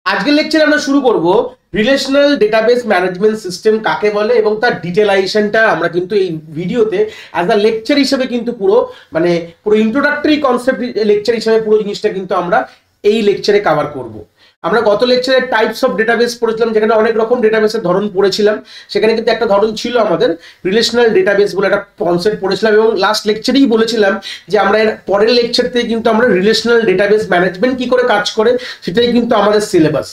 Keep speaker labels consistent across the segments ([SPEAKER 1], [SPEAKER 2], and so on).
[SPEAKER 1] আজকের লেকচারে আমরা শুরু করব রিলেশনাল ডেটাবেস ম্যানেজমেন্ট সিস্টেম কাকে বলে এবং তার ডিটেলাইজেশনটা আমরা কিন্তু এই ভিডিওতে অ্যাজ আ লেকচার হিসেবে কিন্তু পুরো ইন্ট্রোডাক্টরি কনসেপ্ট লেকচার হিসেবে পুরো জিনিসটা কিন্তু আমরা এই লেকচারে কভার করব। আমরা গত লেকচারে টাইপস অফ ডেটাবেস পড়েছিলাম, যেখানে অনেক রকম ডেটাবেসের ধরন পড়েছিলাম। সেখানে কিন্তু একটা ধরন ছিল আমাদের রিলেশনাল ডেটাবেস বলে একটা কনসেপ্ট পড়েছিলাম, এবং লাস্ট লেকচারেই বলেছিলাম যে আমরা এর পরের লেকচার থেকে কিন্তু আমরা রিলেশনাল ডেটাবেস ম্যানেজমেন্ট কি করে কাজ করে সেটাই কিন্তু আমাদের সিলেবাস।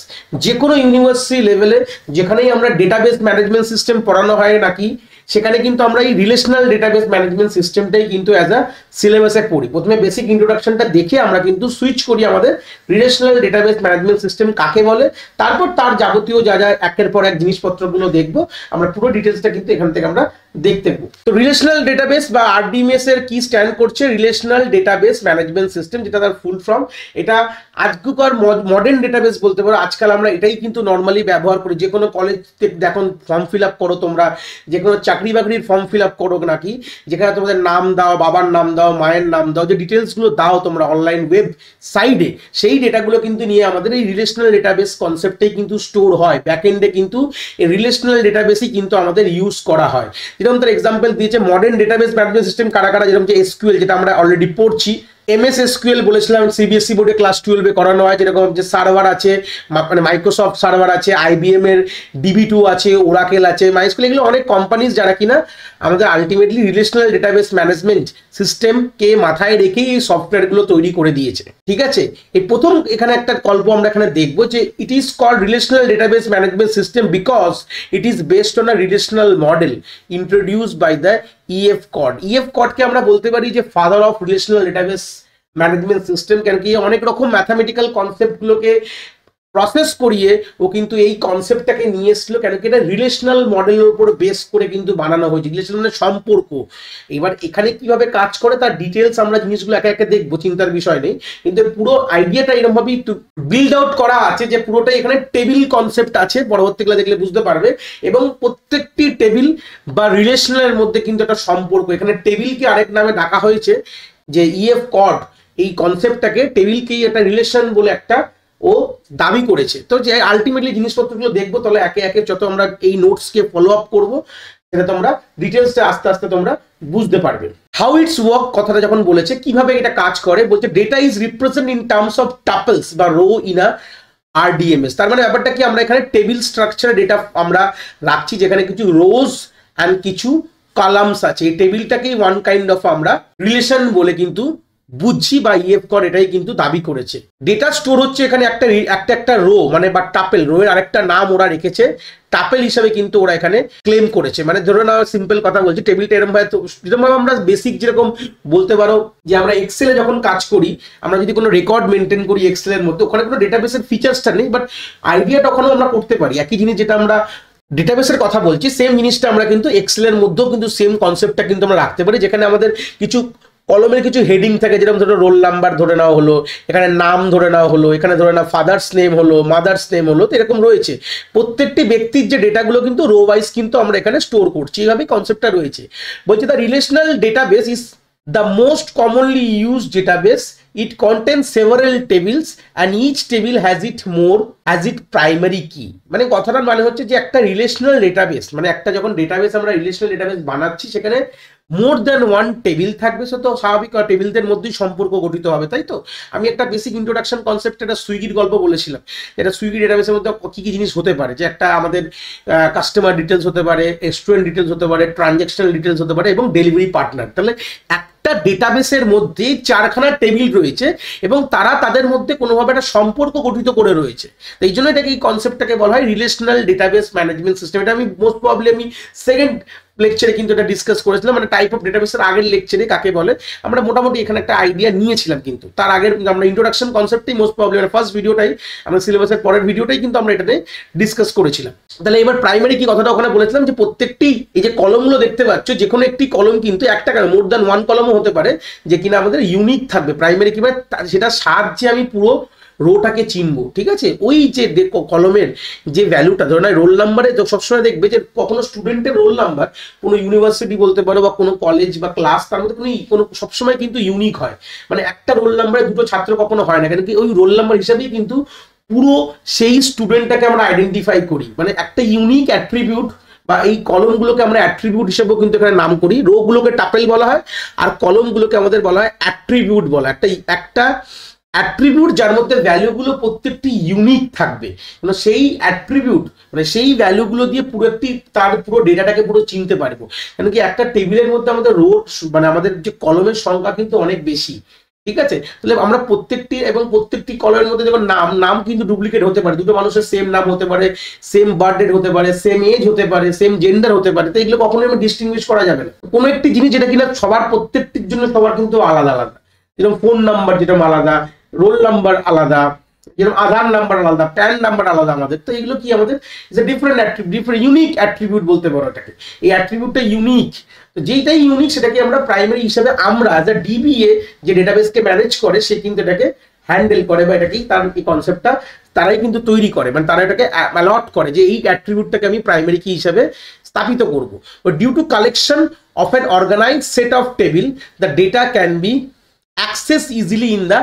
[SPEAKER 1] যে কোনো ইউনিভার্সিটি লেভেলে যেখানেই আমরা ডেটাবেস ম্যানেজমেন্ট সিস্টেম পড়ানো হয় নাকি, সেখানে কিন্তু আমরা এই রিলেশনাল ডেটাবেস ম্যানেজমেন্ট সিস্টেমটাই কিন্তু অ্যাজ আ সিলেবাসে পড়ি। প্রথমে বেসিক ইন্ট্রোডাকশনটা দেখে আমরা কিন্তু সুইচ করি আমাদের রিলেশনাল ডেটাবেস ম্যানেজমেন্ট সিস্টেম কাকে বলে, তারপর তার যাবতীয় যা যা একের পর এক জিনিসপত্রগুলো দেখবো। আমরা পুরো ডিটেলসটা কিন্তু এখান থেকে আমরা দেখতে পাবো। তো রিলেশনাল ডেটাবেস বা আরডিএমএস এর কি স্ট্যান্ড করছে? রিলেশনাল ডেটাবেস ম্যানেজমেন্ট সিস্টেম, যেটা তার ফুল ফর্ম। এটা আজকাল মডার্ন ডেটাবেস বলতে পারো। আজকাল আমরা এটাই কিন্তু নর্মালি ব্যবহার করি। যে কোনো কলেজ দেখো ফর্ম ফিল আপ করো, তোমরা যে কোনো চাকরি বাকরির ফর্ম ফিল আপ করো নাকি, যেখানে তোমাদের নাম দাও, বাবার নাম দাও, মায়ের নাম দাও, যে ডিটেলসগুলো দাও তোমরা অনলাইন ওয়েব সাইডে, সেই ডেটাগুলো কিন্তু নিয়ে আমাদের এই রিলেশনাল ডেটাবেস কনসেপ্টেই কিন্তু স্টোর হয়। ব্যাকএন্ডে কিন্তু এই রিলেশনাল ডেটাবেসই কিন্তু আমাদের ইউজ করা হয়। যেরকম তার এক্সাম্পল দিয়েছে মডার্ন ডেটাবেস ম্যানেজমেন্ট সিস্টেম কারা কারা, যেরকম যে এসকিউএল, যেটা আমরা অলরেডি পড়ছি। এমএস এসকিউএল বলেছিলাম সিবিএসসি বোর্ডে ক্লাস 12-এ করানো হয়। যেরকম যে সার্ভার আছে, মানে মাইক্রোসফট সার্ভার আছে, আইবিএম এর ডিবি2 আছে, ওরাকেল আছে, মাইস্কুল, এগুলো অনেক কোম্পানিজ যারা কিনা আমাদের আলটিমেটলি রিলেশনাল ডেটাবেস ম্যানেজমেন্ট সিস্টেমকে মাথায় রেখেই এই সফটওয়্যারগুলো তৈরি করে দিয়েছে। ঠিক আছে, এই প্রথম এখানে একটা গল্প আমরা এখানে দেখবো যে it is called relational database management system because it is based on a relational model introduced by the EF Cord. EF Cord কে আমরা বলতে পারি যে father of relational database management system, কেন কি অনেক রকম ম্যাথামেটিক্যাল কনসেপ্টগুলোকে প্রসেস করিয়ে ও কিন্তু এই কনসেপ্টটাকে নিয়ে এসেছিল। কেন কি এটা রিলেশনাল মডেলের উপর বেস করে কিন্তু বানানো হয়েছে, রিলেশনাল সম্পর্ক। এবার এখানে কিভাবে কাজ করে তার ডিটেলস আমরা জিনিসগুলো একে একে দেখবো, চিন্তার বিষয় নেই। কিন্তু পুরো আইডিয়াটা এরকম ভাবেই বিল্ড আউট করা আছে যে পুরোটাই এখানে টেবিল কনসেপ্ট আছে, পরবর্তীকালে দেখলে বুঝতে পারবে। এবং প্রত্যেকটি টেবিল বা রিলেশনালের মধ্যে কিন্তু একটা সম্পর্ক। এখানে টেবিলকে আরেক নামে ডাকা হয়েছে যে ইএফ কর্ড, এই কনসেপ্টটাকে টেবিলকেই একটা রিলেশন বলে একটা ও দাবি করেছে। তো যে আলটিমেটলি জিনিসপত্রগুলো দেখবো, তাহলে একে একে যত আমরা এই নোটসকে ফলো আপ করবো, সেটা তোমরা ডিটেলসটা আস্তে আস্তে তোমরা বুঝতে পারবে। হাউ ইটস ওয়ার্ক কথাটা যখন বলেছে, কিভাবে এটা কাজ করে, বলছে data is represent in terms of tuples বা রো ইন আ আরডিএমএস। তার মানে ব্যাপারটা কি, আমরা এখানে টেবিল স্ট্রাকচারে ডেটা আমরা রাখছি, যেখানে কিছু রোজ অ্যান্ড কিছু কলামস আছে। এই টেবিলটাকেই ওয়ান কাইন্ড অফ আমরা রিলেশন বলে কিন্তু বুঝছি, বা ইএফ কর এটাই কিন্তু দাবি করেছে। ডেটা স্টোর হচ্ছে এখানে একটা রো মানে বা টাপেল, রো এর আরেকটা নাম ওরা রেখেছে টাপেল হিসাবে কিন্তু ওরা এখানে ক্লেম করেছে। মানে ধরো না, সিম্পল কথা বলছি, টেবিলটা এরকম ভাবে, যেরকম আমরা বেসিক যেরকম বলতে পারো যে আমরা এক্সেলে যখন কাজ করি, আমরা যদি কোনো রেকর্ড মেনটেন করি এক্সেলের মধ্যে, ওখানে কোনো ডেটাবেসের ফিচার্সটা নেই, বাট আইডিয়াটা ওখানেও আমরা করতে পারি। একই জিনিস যেটা আমরা ডেটাবেসের কথা বলছি, সেম জিনিসটা আমরা কিন্তু এক্সেলের মধ্যেও কিন্তু সেম কনসেপ্টটা কিন্তু আমরা রাখতে পারি, যেখানে আমাদের কিছু কলমের কিছু হেডিং থাকে, যেরকম ধরো রোল নাম্বার ধরে নেওয়া হলো, এখানে নাম ধরে নেওয়া হলো, এখানে ধরে নেওয়া ফাদার্স নেম হলো, মাদার্স নেম হলো, তো এরকম রয়েছে। প্রত্যেকটি ব্যক্তির যে ডেটাগুলো কিন্তু রো ওয়াইজ কিন্তু আমরা এখানে স্টোর করছি, এইভাবেই কনসেপ্টটা রয়েছে। বলছে the relational database is the most commonly used database. It contains several tables and each table has its primary key. মানে কথাটার মানে হচ্ছে যে একটা রিলেশনাল ডেটাবেস, মানে একটা যখন ডেটাবেস আমরা রিলেশনাল ডেটাবেস বানাচ্ছি, সেখানে মোর দ্যান ওয়ান টেবিল থাকবে। সে তো স্বাভাবিক, টেবিলদের মধ্যেই সম্পর্ক গঠিত হবে, তাই তো। আমি একটা বেসিক ইন্ট্রোডাকশন কনসেপ্ট, একটা সুইগির গল্প বলেছিলাম। এটা সুইগি ডেটাবেসের মধ্যে কি কি জিনিস হতে পারে, যে একটা আমাদের কাস্টমার ডিটেলস হতে পারে, রেস্টুরেন্ট ডিটেলস হতে পারে, ট্রানজ্যাকশনাল ডিটেলস হতে পারে, এবং ডেলিভারি পার্টনার। তাহলে একটা ডেটাবেসের মধ্যে 4খানা টেবিল রয়েছে এবং তারা তাদের মধ্যে কোনোভাবে একটা সম্পর্ক গঠিত করে রয়েছে। তো এই জন্য এটাকে, এই কনসেপ্টটাকে বলা হয় রিলেশনাল ডেটাবেস ম্যানেজমেন্ট সিস্টেম। এটা আমি মোস্ট প্রবাবলি আমি সেকেন্ড লেকচারে কিন্তু এটা ডিসকাস করেছিলাম, মানে টাইপ অফ ডেটাবেসের আগের লেকচারে কাকে বলে আমরা মোটামুটি এখানে একটা আইডিয়া নিয়েছিলাম। কিন্তু তার আগের আমরা ইন্ট্রোডাকশন কনসেপ্টই মোস্ট প্রবলেম, ফার্স্ট ভিডিওটাই আমরা সিলেবাসের পরের ভিডিওটাই কিন্তু আমরা এটাতে ডিসকাস করেছিলাম। তাহলে এবার প্রাইমারি কি কথাটা ওখানে বলেছিলাম, যে প্রত্যেকটি এই যে কলমগুলো দেখতে পাচ্ছ, যে কোনো একটি কলম কিন্তু একটা মোর দ্যান ওয়ান কলমও হতে পারে, যে কিনা আমাদের ইউনিক থাকবে। প্রাইমারি কি মানে সেটা সাহায্যে আমি পুরো রোটাকে চিনবো। ঠিক আছে, ওই যে কলমের যে ভ্যালুটা, ধরো না রোল নাম্বারে সবসময় দেখবে যে কখনো স্টুডেন্টের রোল নাম্বার কোনো ইউনিভার্সিটি বলতে পারো বা কোনো কলেজ বা ক্লাস, তার মধ্যে কোনো সবসময় কিন্তু ইউনিক হয়। মানে একটা রোল নাম্বারে দুটো ছাত্র কখনো হয় না, কেন কি ওই রোল নাম্বার হিসাবেই কিন্তু পুরো সেই স্টুডেন্টটাকে আমরা আইডেন্টিফাই করি, মানে একটা ইউনিক অ্যাট্রিবিউট বা এই কলমগুলোকে আমরা অ্যাট্রিবিউট হিসেবেও কিন্তু এখানে নাম করি। রো গুলোকে টাপেল বলা হয় আর কলমগুলোকে আমাদের বলা হয় অ্যাট্রিবিউট বলা। একটা অ্যাট্রিবিউট যার মধ্যে ভ্যালুগুলো প্রত্যেকটি ইউনিক থাকবে, মানে সেই অ্যাট্রিবিউট মানে সেই ভ্যালুগুলো দিয়ে তার পুরো ডেটাটাকে পুরো চিনতে পারবো। কেন কি একটা টেবিলের মধ্যে আমাদের রো মানে আমাদের যে কলমের সংখ্যা কিন্তু অনেক বেশি, ঠিক আছে। তাহলে আমরা প্রত্যেকটি কলমের মধ্যে যখন নাম কিন্তু ডুপ্লিকেট হতে পারে, দুটো মানুষের সেম নাম হতে পারে, সেম বার্থডেট হতে পারে, সেম এজ হতে পারে, সেম জেন্ডার হতে পারে, তো এগুলো কখনোই আমরা ডিস্টিংগুইশ করা যাবে না। কোনো একটি জিনিস যেটা কিনা সবার প্রত্যেকটির জন্য সবার কিন্তু আলাদা আলাদা, যেরকম ফোন নাম্বার যেরকম আলাদা, রোল নাম্বার আলাদা, যেরকম আধার নাম্বার আলাদা, প্যান নাম্বার আলাদা আমাদের, তো এগুলো কি আমাদের ডিফারেন্ট ইউনিক অ্যাট্রিবিউট বলতে পারো এটাকে। এই অ্যাট্রিবিউটটা ইউনিক, তো যেইটাই ইউনিক সেটাকে আমরা প্রাইমারি হিসাবে আমরা অ্যাজ আ ডিবিএ যে ডেটাবেসকে ম্যানেজ করে সে কিন্তু এটাকে হ্যান্ডেল করে, বা এটাকেই তার এই কনসেপ্টটা তারাই কিন্তু তৈরি করে, মানে তারা এটাকে অ্যালট করে যে এই অ্যাট্রিবিউটটাকে আমি প্রাইমারি কি হিসাবে স্থাপিত করব। Due to collection of an organized set of table the data can be access easily in the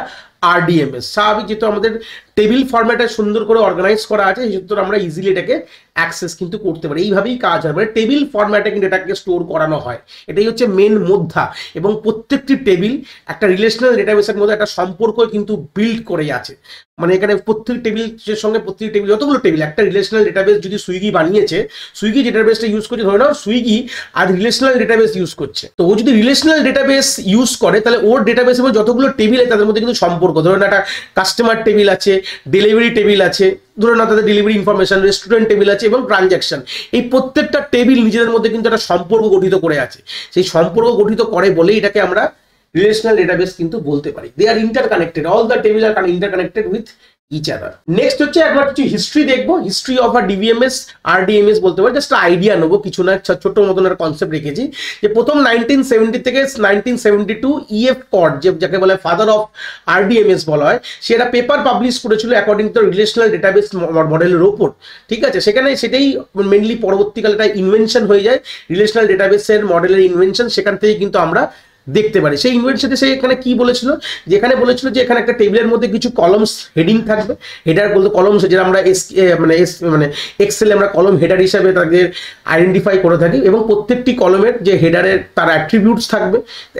[SPEAKER 1] RDMS। স্বাভাবিক, যেহেতু আমাদের টেবিল ফরম্যাটে সুন্দর করে অর্গানাইজ করা আছে সেহেতু আমরা ইজিলি এটাকে অ্যাক্সেস কিন্তু করতে পারি। এইভাবেই কাজ হয়, মানে টেবিল ফরম্যাটে কিন্তু এটাকে স্টোর করানো হয়, এটাই হচ্ছে মেন মুদ্রা। এবং প্রত্যেকটি টেবিল একটা রিলেশনাল ডেটাবেসের মধ্যে একটা সম্পর্ক কিন্তু বিল্ড করে আছে, মানে এখানে প্রত্যেকটি টেবিলের সঙ্গে প্রত্যেকটি টেবিল যতগুলো টেবিল একটা রিলেশনাল ডেটাবেস যদি সুইগি বানিয়েছে, সুইগি ডেটাবেসটা ইউজ করছে, ধরে নাও সুইগি আর রিলেশনাল ডেটাবেস ইউজ করছে, তো ও যদি রিলেশনাল ডেটাবেস ইউজ করে তাহলে ওর ডেটাবেসের মধ্যে যতগুলো টেবিল আছে তাদের মধ্যে কিন্তু সম্পর্ক, ধরুন একটা কাস্টমার টেবিল আছে, ডেলিভারি টেবিল আছে, ধরুন না তাদের ডেলিভারি ইনফরমেশন, রেস্টুরেন্ট টেবিল আছে এবং ট্রানজ্যাকশন, এই প্রত্যেকটা টেবিল নিজেদের মধ্যে কিন্তু একটা সম্পর্ক গঠিত করে আছে। সেই সম্পর্ক গঠিত করে বলেই এটাকে আমরা রিলেশনাল ডেটাবেস কিন্তু বলতে পারি। They are interconnected, all the table are interconnected with each other. Next হচ্ছে একবার কিছু হিস্ট্রি দেখবো, history of a DBMS RDMS বলতে পারি, জাস্ট আইডিয়া নেবো, কিছু না ছোট মতন একটা কনসেপ্ট রেখেছি যে প্রথম 1970 থেকে 1972 EF কড যাকে বলে ফাদার অফ RDMS বলা হয়, সে একটা পেপার পাবলিশ করেছিল অ্যাকর্ডিং টু রিলেশনাল ডেটাবেস মডেলের ওপর, ঠিক আছে। সেখানে সেটাই মেনলি পরবর্তীকালে একটা ইনভেনশন হয়ে যায়, রিলেশনাল ডেটাবেসের মডেলের ইনভেনশন, সেখান থেকে কিন্তু আমরা দেখতে পারি। সেই ইনভেনশনে সে এখানে কি বলেছিল, যেখানে বলেছিল যে এখানে একটা টেবিলের মধ্যে কিছু কলমস হেডিং থাকবে, হেডার বলতে কলমস, যেটা আমরা মানে এক্সেলে আমরা কলম হেডার হিসাবে তাদের আইডেন্টিফাই করে থাকি, এবং প্রত্যেকটি কলমের যে হেডারের তার অ্যাট্রিবিউটস থাকবে,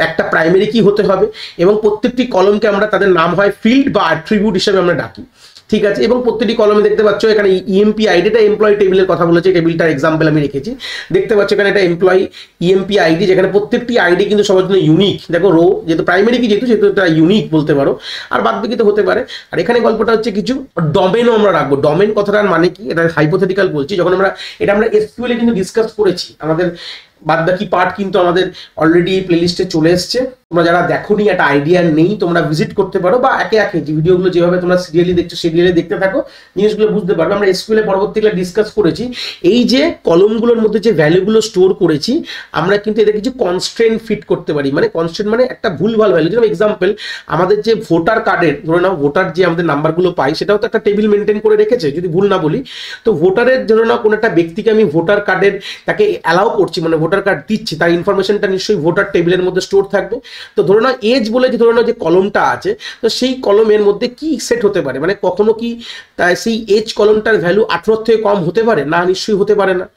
[SPEAKER 1] একটা প্রাইমারি কি হতে হবে, এবং প্রত্যেকটি কলমকে আমরা তাদের নাম হয় ফিল্ড বা অ্যাট্রিবিউট হিসাবে আমরা ডাকি, ঠিক আছে। এবং প্রত্যেকটি কলমে দেখতে পাচ্ছ এখানে EMP আইডিটা এমপ্লয়ি টেবিলের কথা বলেছে, টেবিলটার এক্সাম্পল আমি রেখেছি, দেখতে পাচ্ছ এখানে একটা এমপ্লয়ি EMP আইডি, যেখানে প্রত্যেকটি আইডি কিন্তু সবার জন্য ইউনিক। দেখো রো যেহেতু প্রাইমারি কি যেহেতু সেহেতু এটা ইউনিক বলতে পারো, আর বাদ বাকি তো হতে পারে। আর এখানে গল্পটা হচ্ছে কিছু ডোমেনও আমরা রাখবো। ডোমেন কথাটার মানে কি, এটা হাইপোথেটিক্যাল বলছি, যখন আমরা SQL এ কিন্তু ডিসকাস করেছি, আমাদের বাদ বাকি পার্ট কিন্তু আমাদের অলরেডি প্লেলিস্টে চলে এসছে, তোমরা যারা দেখোনি একটা আইডিয়া নেই তোমরা ভিজিট করতে পারো, বা একে একে যে ভিডিওগুলো যেভাবে তোমরা সিরিয়ালি দেখছো সিরিয়ালি দেখতে থাকো, জিনিসগুলো বুঝতে পারবে। আমরা SQL এ পরবর্তীকালে ডিসকাস করেছি এই যে কলমগুলোর মধ্যে যে ভ্যালুগুলো স্টোর করেছি আমরা কিন্তু এদের কিছু কনস্ট্রেন্ট ফিট করতে পারি, মানে কনস্ট্রেন্ট মানে একটা ভুলভাল ভ্যালু। যেরকম এক্সাম্পল আমাদের যে ভোটার কার্ডের, ধরে নাও ভোটার যে আমাদের নাম্বারগুলো পাই সেটাও তো একটা টেবিল মেনটেন করে রেখেছে, যদি ভুল না বলি। তো ভোটারের ধরে নাও কোনো একটা ব্যক্তিকে আমি ভোটার কার্ডের তাকে অ্যালাউ করছি, মানে ভোটার কার্ড দিচ্ছি, তার ইনফরমেশনটা নিশ্চয়ই ভোটার টেবিলের মধ্যে স্টোর থাকবে। তো ধরে নাও এজ বলে যে ধরে নাও যে কলমটা আছে, তো সেই কলমের মধ্যে কি সেট হতে পারে, মানে কখনো কি সেই এজ কলমটার ভ্যালু 18 থেকে কম হতে পারে না, নিশ্চয়ই হতে পারে না।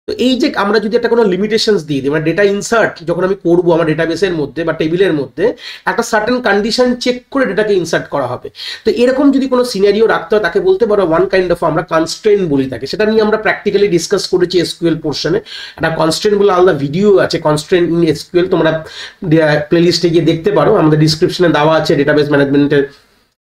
[SPEAKER 1] তো এই যে আমরা যদি একটা কোনো লিমিটেশনস দিয়ে দিই, মানে ডেটা ইনসার্ট যখন আমি করবো আমার ডেটাবেসের মধ্যে বা টেবিলের মধ্যে, একটা সার্টেন কন্ডিশন চেক করে ডেটাকে ইনসার্ট করা হবে। তো এরকম যদি কোনো সিনারিও রাখতে হয় তাকে বলতে পারো ওয়ান কাইন্ড অফ আমরা কনস্ট্রেন্ট বলি তাকে, সেটা নিয়ে আমরা প্র্যাকটিক্যালি ডিসকাস করেছি SQL পোর্শনে। একটা কনস্ট্রেন্ট বলে আলাদা ভিডিও আছে, কনস্ট্রেন্ট ইন SQL, তোমরা প্লেলিস্টে গিয়ে দেখতে পারো, আমাদের ডিসক্রিপশনে দেওয়া আছে ডেটাবেস ম্যানেজমেন্টের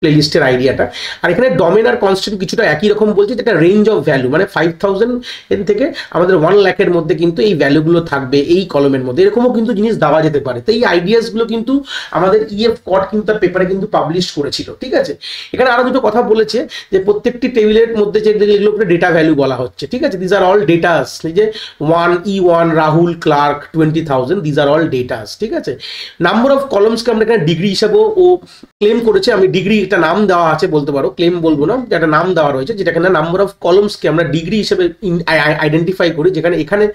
[SPEAKER 1] প্লেলিস্টের আইডিয়াটা। আর এখানে ডোমেন আর কনস্ট্যান্ট কিছুটা একই রকম বলছে, যেটা রেঞ্জ অফ ভ্যালু, মানে 5000 এর থেকে আমাদের 1 লাখের মধ্যে কিন্তু এই ভ্যালুগুলো থাকবে এই কলমের মধ্যে, এরকমও কিন্তু জিনিস দেওয়া যেতে পারে। তো এই আইডিয়াসগুলো কিন্তু আমাদের EF কড কিন্তু তার পেপারে কিন্তু পাবলিশ করেছিল, ঠিক আছে। এখানে আরো দুটো কথা বলেছে যে প্রত্যেকটি টেবিলের মধ্যে যে যেগুলো ডেটা ভ্যালু বলা হচ্ছে, ঠিক আছে, দিজ আর অল ডেটাস, এই যে 1E1 Rahul clerk 20,000, these are all datas, ঠিক আছে। নাম্বার অফ কলমসকে আমরা এখানে ডিগ্রি হিসাবেও ও ক্লেম করেছে, আমি ডিগ্রি যেটা নাম দেওয়া আছে বলতে পারো, ক্লেম বলবো না, যেটা নাম দেওয়া রয়েছে, যেটা কিনা নাম্বার অফ কলমসকে আমরা ডিগ্রি হিসেবে আইডেন্টিফাই করি, যেখানে এখানে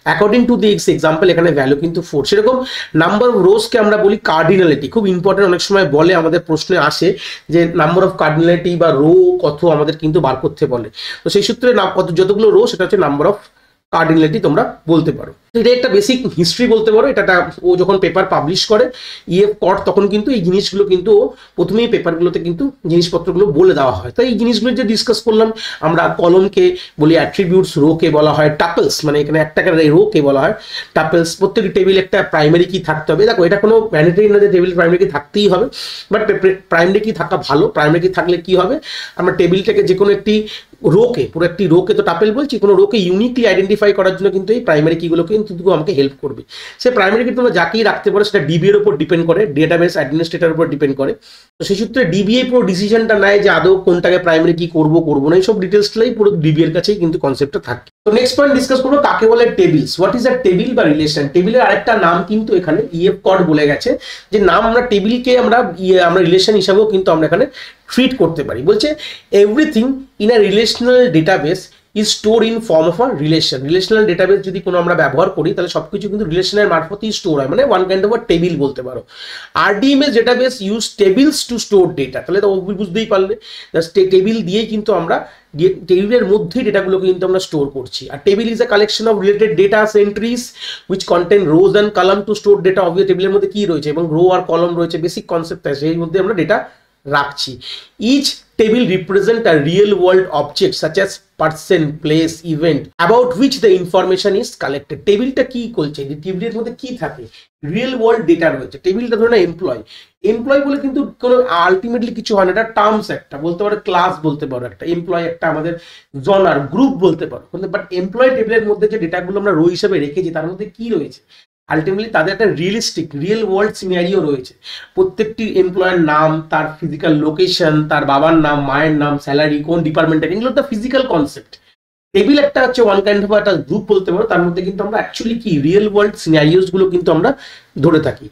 [SPEAKER 1] অ্যাকর্ডিং টু দি এক্সাম্পল এখানে ভ্যালু কিন্তু 4। সেরকম নাম্বার অফ রোজকে আমরা বলি কার্ডিনালিটি। খুব ইম্পর্টেন্ট, অনেক সময় বলে আমাদের প্রশ্নে আসে যে নাম্বার অফ কার্ডিনালিটি বা রো কত আমাদের কিন্তু বার করতে বলে। তো সেই সূত্রে কত যতগুলো রো সেটা হচ্ছে নাম্বার অফ কার্ডিনালিটি তোমরা বলতে পারো। এটা একটা বেসিক হিস্ট্রি বলতে পারো। এটা ও যখন পেপার পাবলিশ করে ইএফ কট, তখন কিন্তু এই জিনিসগুলো কিন্তু প্রথমেই পেপারগুলোতে কিন্তু জিনিসপত্রগুলো বলে দেওয়া হয়। তো এই জিনিসগুলো যে ডিসকাস করলাম, আমরা কলমকে বলি অ্যাট্রিবিউটস, রোকে বলা হয় টাপলস, মানে এখানে একটা রোকে বলা হয় টাপলস। প্রত্যেকটি টেবিল একটা প্রাইমারি কি থাকতে হবে। দেখো এটা কোনো ম্যান্ডেটরি না যে টেবিল প্রাইমারি কি থাকতেই হবে, বাট প্রাইমারি কি থাকা ভালো। প্রাইমারি কি থাকলে কি হবে, আমরা টেবিলটাকে যে কোনো একটি রোকে, পুরো একটি রোকে তো টাপেল বলছি, কোনো রোকে ইউনিকলি আইডেন্টিফাই করার জন্য কিন্তু এই প্রাইমারি কিগুলোকে কিন্তু আমাকে হেল্প করবে। সে প্রাইমারি কি তোমরা যাকেই রাখতে পারো, সেটা ডিবি এর উপর ডিপেন্ড করে, ডেটাবেস অ্যাডমিনিস্ট্রেটরের উপর ডিপেন্ড করে। তো সেই সূত্রে ডিবিএ পুরো ডিসিশনটা নেয় যে আদৌ কোনটাকে প্রাইমারি কি করবো না, এইসব ডিটেলসটাই পুরো ডিবি এর কাছেই কিন্তু কনসেপ্টটা থাকে। তো নেক্সট পয়েন্ট ডিসকাস করবো কাকে বলে tables. What is a table বা রিলেশন। টেবিলের আরেকটা নাম কিন্তু এখানে ইএফ কড বলে গেছে, যে নাম আমরা টেবিলকে আমরা রিলেশন হিসাবেও কিন্তু আমরা এখানে ট্রিট করতে পারি। বলছে everything in a relational database is store in form of a relation. Relational database যদি কোনো আমরা ব্যবহার করি, তাহলে সবকিছু কিন্তু রিলেশনের মারফতেই স্টোর হয়, মানে one kind of a table বলতে পারো। RDMS database use tables to store data. তাহলে তো বুঝতেই পারলে, টেবিল দিয়েই কিন্তু আমরা টেবিলের মধ্যেই ডেটাগুলোকে কিন্তু আমরা স্টোর করছি। আর table is a collection of related data entries which contain rows and column to store data. Obvious টেবিলের মধ্যে কি রয়েছে এবং রো আর কলম রয়েছে, বেসিক কনসেপ্ট আছে, সেই মধ্যে আমরা ডেটা রাখছি। Each table represent a real world object such as person, place, event about which the information is collected. টেবিলটা কি করছে, যে টেবিলের মধ্যে কি থাকে, রিয়েল ওয়ার্ল্ড ডেটা রয়েছে। টেবিলটা ধরে না এমপ্লয় বলে কিন্তু কোনো আলটিমেটলি কিছু হয় না, এটা টার্মস, একটা বলতে পারো ক্লাস, বলতে পারো একটা এমপ্লয়, একটা আমাদের জনার গ্রুপ বলতে পারো। বাট এমপ্লয় টেবিলের মধ্যে যে ডেটাগুলো আমরা রো হিসেবে রেখেছি, তার মধ্যে কি রয়েছে, আলটিমেটলি তাদের একটা রিয়েল ওয়ার্ল্ড সিনারিও রয়েছে। প্রত্যেকটি এমপ্লয়ের নাম, তার ফিজিক্যাল লোকেশন, তার বাবার নাম, মায়ের নাম, স্যালারি, কোন ডিপার্টমেন্টে, এগুলো একটা ফিজিক্যাল কনসেপ্ট। টেবিল একটা হচ্ছে ওয়ান কাইন্ড অফ একটা গ্রুপ বলতে পারো, তার মধ্যে কিন্তু আমরা অ্যাকচুয়ালি কি রিয়েল ওয়ার্ল্ড সিনারিওস গুলো কিন্তু আমরা ধরে থাকি।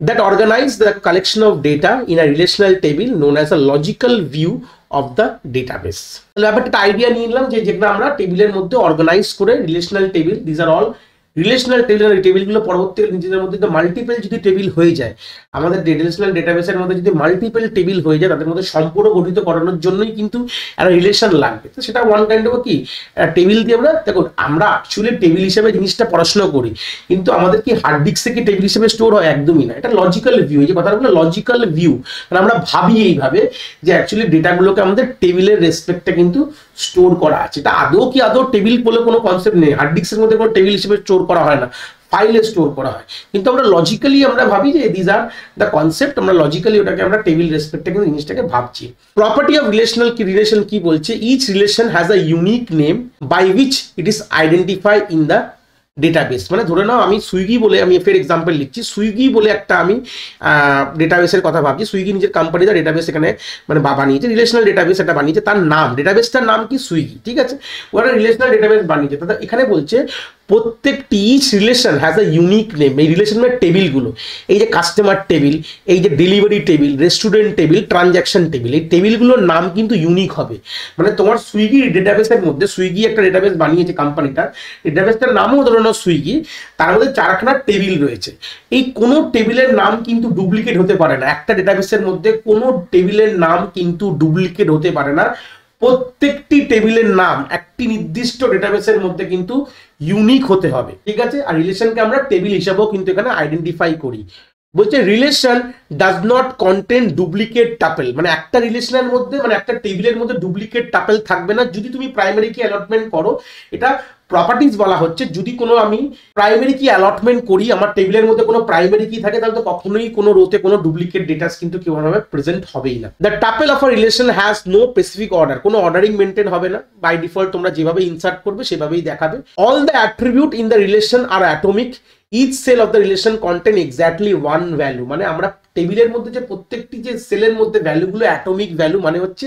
[SPEAKER 1] That organize the collection of data in a relational table known as a logical view of the database. তাহলে আবার একটা আইডিয়া নিয়ে নিলাম যে যেগুলো আমরা টেবিলের মধ্যে অর্গানাইজ করে relational table, this are all relational table. আর টেবিলগুলো পরবর্তীকালে নিজেদের মধ্যে মাল্টিপল যদি টেবিল হয়ে যায়, আমাদের রিলেশনাল ডেটাবেসের মধ্যে যদি মাল্টিপল টেবিল হয়ে যায়, তাদের মধ্যে সম্পর্ক গঠিত করানোর জন্যই কিন্তু একটা রিলেশন লাগবে। তো সেটা ওয়ান কাইন্ড অফ কি টেবিল দিয়ে আমরা, দেখো আমরা অ্যাকচুয়ালি টেবিল হিসেবে জিনিসটা পড়াশোনা করি, কিন্তু আমাদের কি হার্ড ডিস্কে কি টেবিল হিসেবে স্টোর হয়, একদমই না। এটা লজিক্যাল ভিউ, এই যে কথাগুলো লজিক্যাল ভিউ, মানে আমরা ভাবি এইভাবে যে অ্যাকচুয়ালি ডেটাগুলোকে আমাদের টেবিলের রেসপেক্টে কিন্তু স্টোর করা আছে। এটা আদৌ টেবিল বলে কোনো কনসেপ্ট নেই, হার্ড ডিস্কের মধ্যে কোনো টেবিল হিসেবে স্টোর করা হয় না, ফাইলে স্টোর করা হয়। কিন্তু আমরা লজিক্যালি আমরা ভাবি যে দিস আর দ্য কনসেপ্ট, আমরা লজিক্যালি ওটাকে আমরা টেবিল রেসপেক্টে কিন্তু জিনিসটাকে ভাবছি। প্রপার্টি অফ রিলেশন কি বলছে, each relation has a unique name by which it is identify in the database. মানে ধরে নাও আমি সুইগি বলে, আমি ফের এক্সাম্পল লিখছি, সুইগি বলে একটা আমি ডেটাবেসের কথা ভাবছি। সুইগি নিজের কোম্পানিতে ডেটাবেস এখানে মানে বানিয়েছে, রিলেশনাল ডেটাবেস একটা বানিয়েছে, তার নাম, ডেটাবেসটার নাম কি সুইগি, ঠিক আছে, ওরা রিলেশনাল ডেটাবেস বানিয়েছে। তাহলে এখানে বলছে প্রত্যেকটি each relation has a unique name. এই রিলেশনের টেবিলগুলো, এই যে কাস্টমার টেবিল, এই যে delivery table, restaurant table, transaction table, এই টেবিলগুলোর নাম কিন্তু ইউনিক হবে। মানে তোমার সুইগির ডেটাবেসের মধ্যে, সুইগি একটা ডেটাবেস বানিয়েছে কোম্পানিটার, ডেটাবেসটার নামও ধরো না সুইগি, তার মধ্যে 4খানা টেবিল রয়েছে। এই কোনো টেবিলের নাম কিন্তু ডুপ্লিকেট হতে পারে না। একটা ডেটাবেসের মধ্যে কোনো টেবিলের নাম কিন্তু ডুপ্লিকেট হতে পারে না। প্রত্যেকটি টেবিলের নাম একটি নির্দিষ্ট ডেটাবেসের মধ্যে কিন্তু ইউনিক হতে হবে, ঠিক আছে। আর রিলেশনকে আমরা টেবিল হিসাবেও কিন্তু এখানে আইডেন্টিফাই করি। বলছে relation does not contain duplicate tuple, মানে একটা রিলেশনের মধ্যে, মানে একটা টেবিলের মধ্যে ডুপ্লিকেট টাপেল থাকবে না যদি তুমি প্রাইমারি কি অ্যালটমেন্ট করো। এটা প্রপার্টিজ বলা হচ্ছে। যদি কোনো আমি প্রাইমারি কি অ্যালটমেন্ট করি, আমার টেবিলের মধ্যে কোনো প্রাইমারি কি থাকে, তাহলে তো কখনোই কোনো রোতে কোনো ডুপ্লিকেট ডেটাস কিন্তু কেউভাবে প্রেজেন্ট হবেই না। The tuple of a relation has no specific order, কোনো অর্ডারিং মেনটেন হবে না। বাই ডিফল্ট তোমরা যেভাবে ইনসার্ট করবে সেভাবেই দেখাবে। All the attribute in the relation are atomic, each cell of the relation contain exactly one value. মানে আমরা টেবিলের মধ্যে যে প্রত্যেকটি যে সেলের মধ্যে ভ্যালুগুলো অ্যাটমিক ভ্যালু, মানে হচ্ছে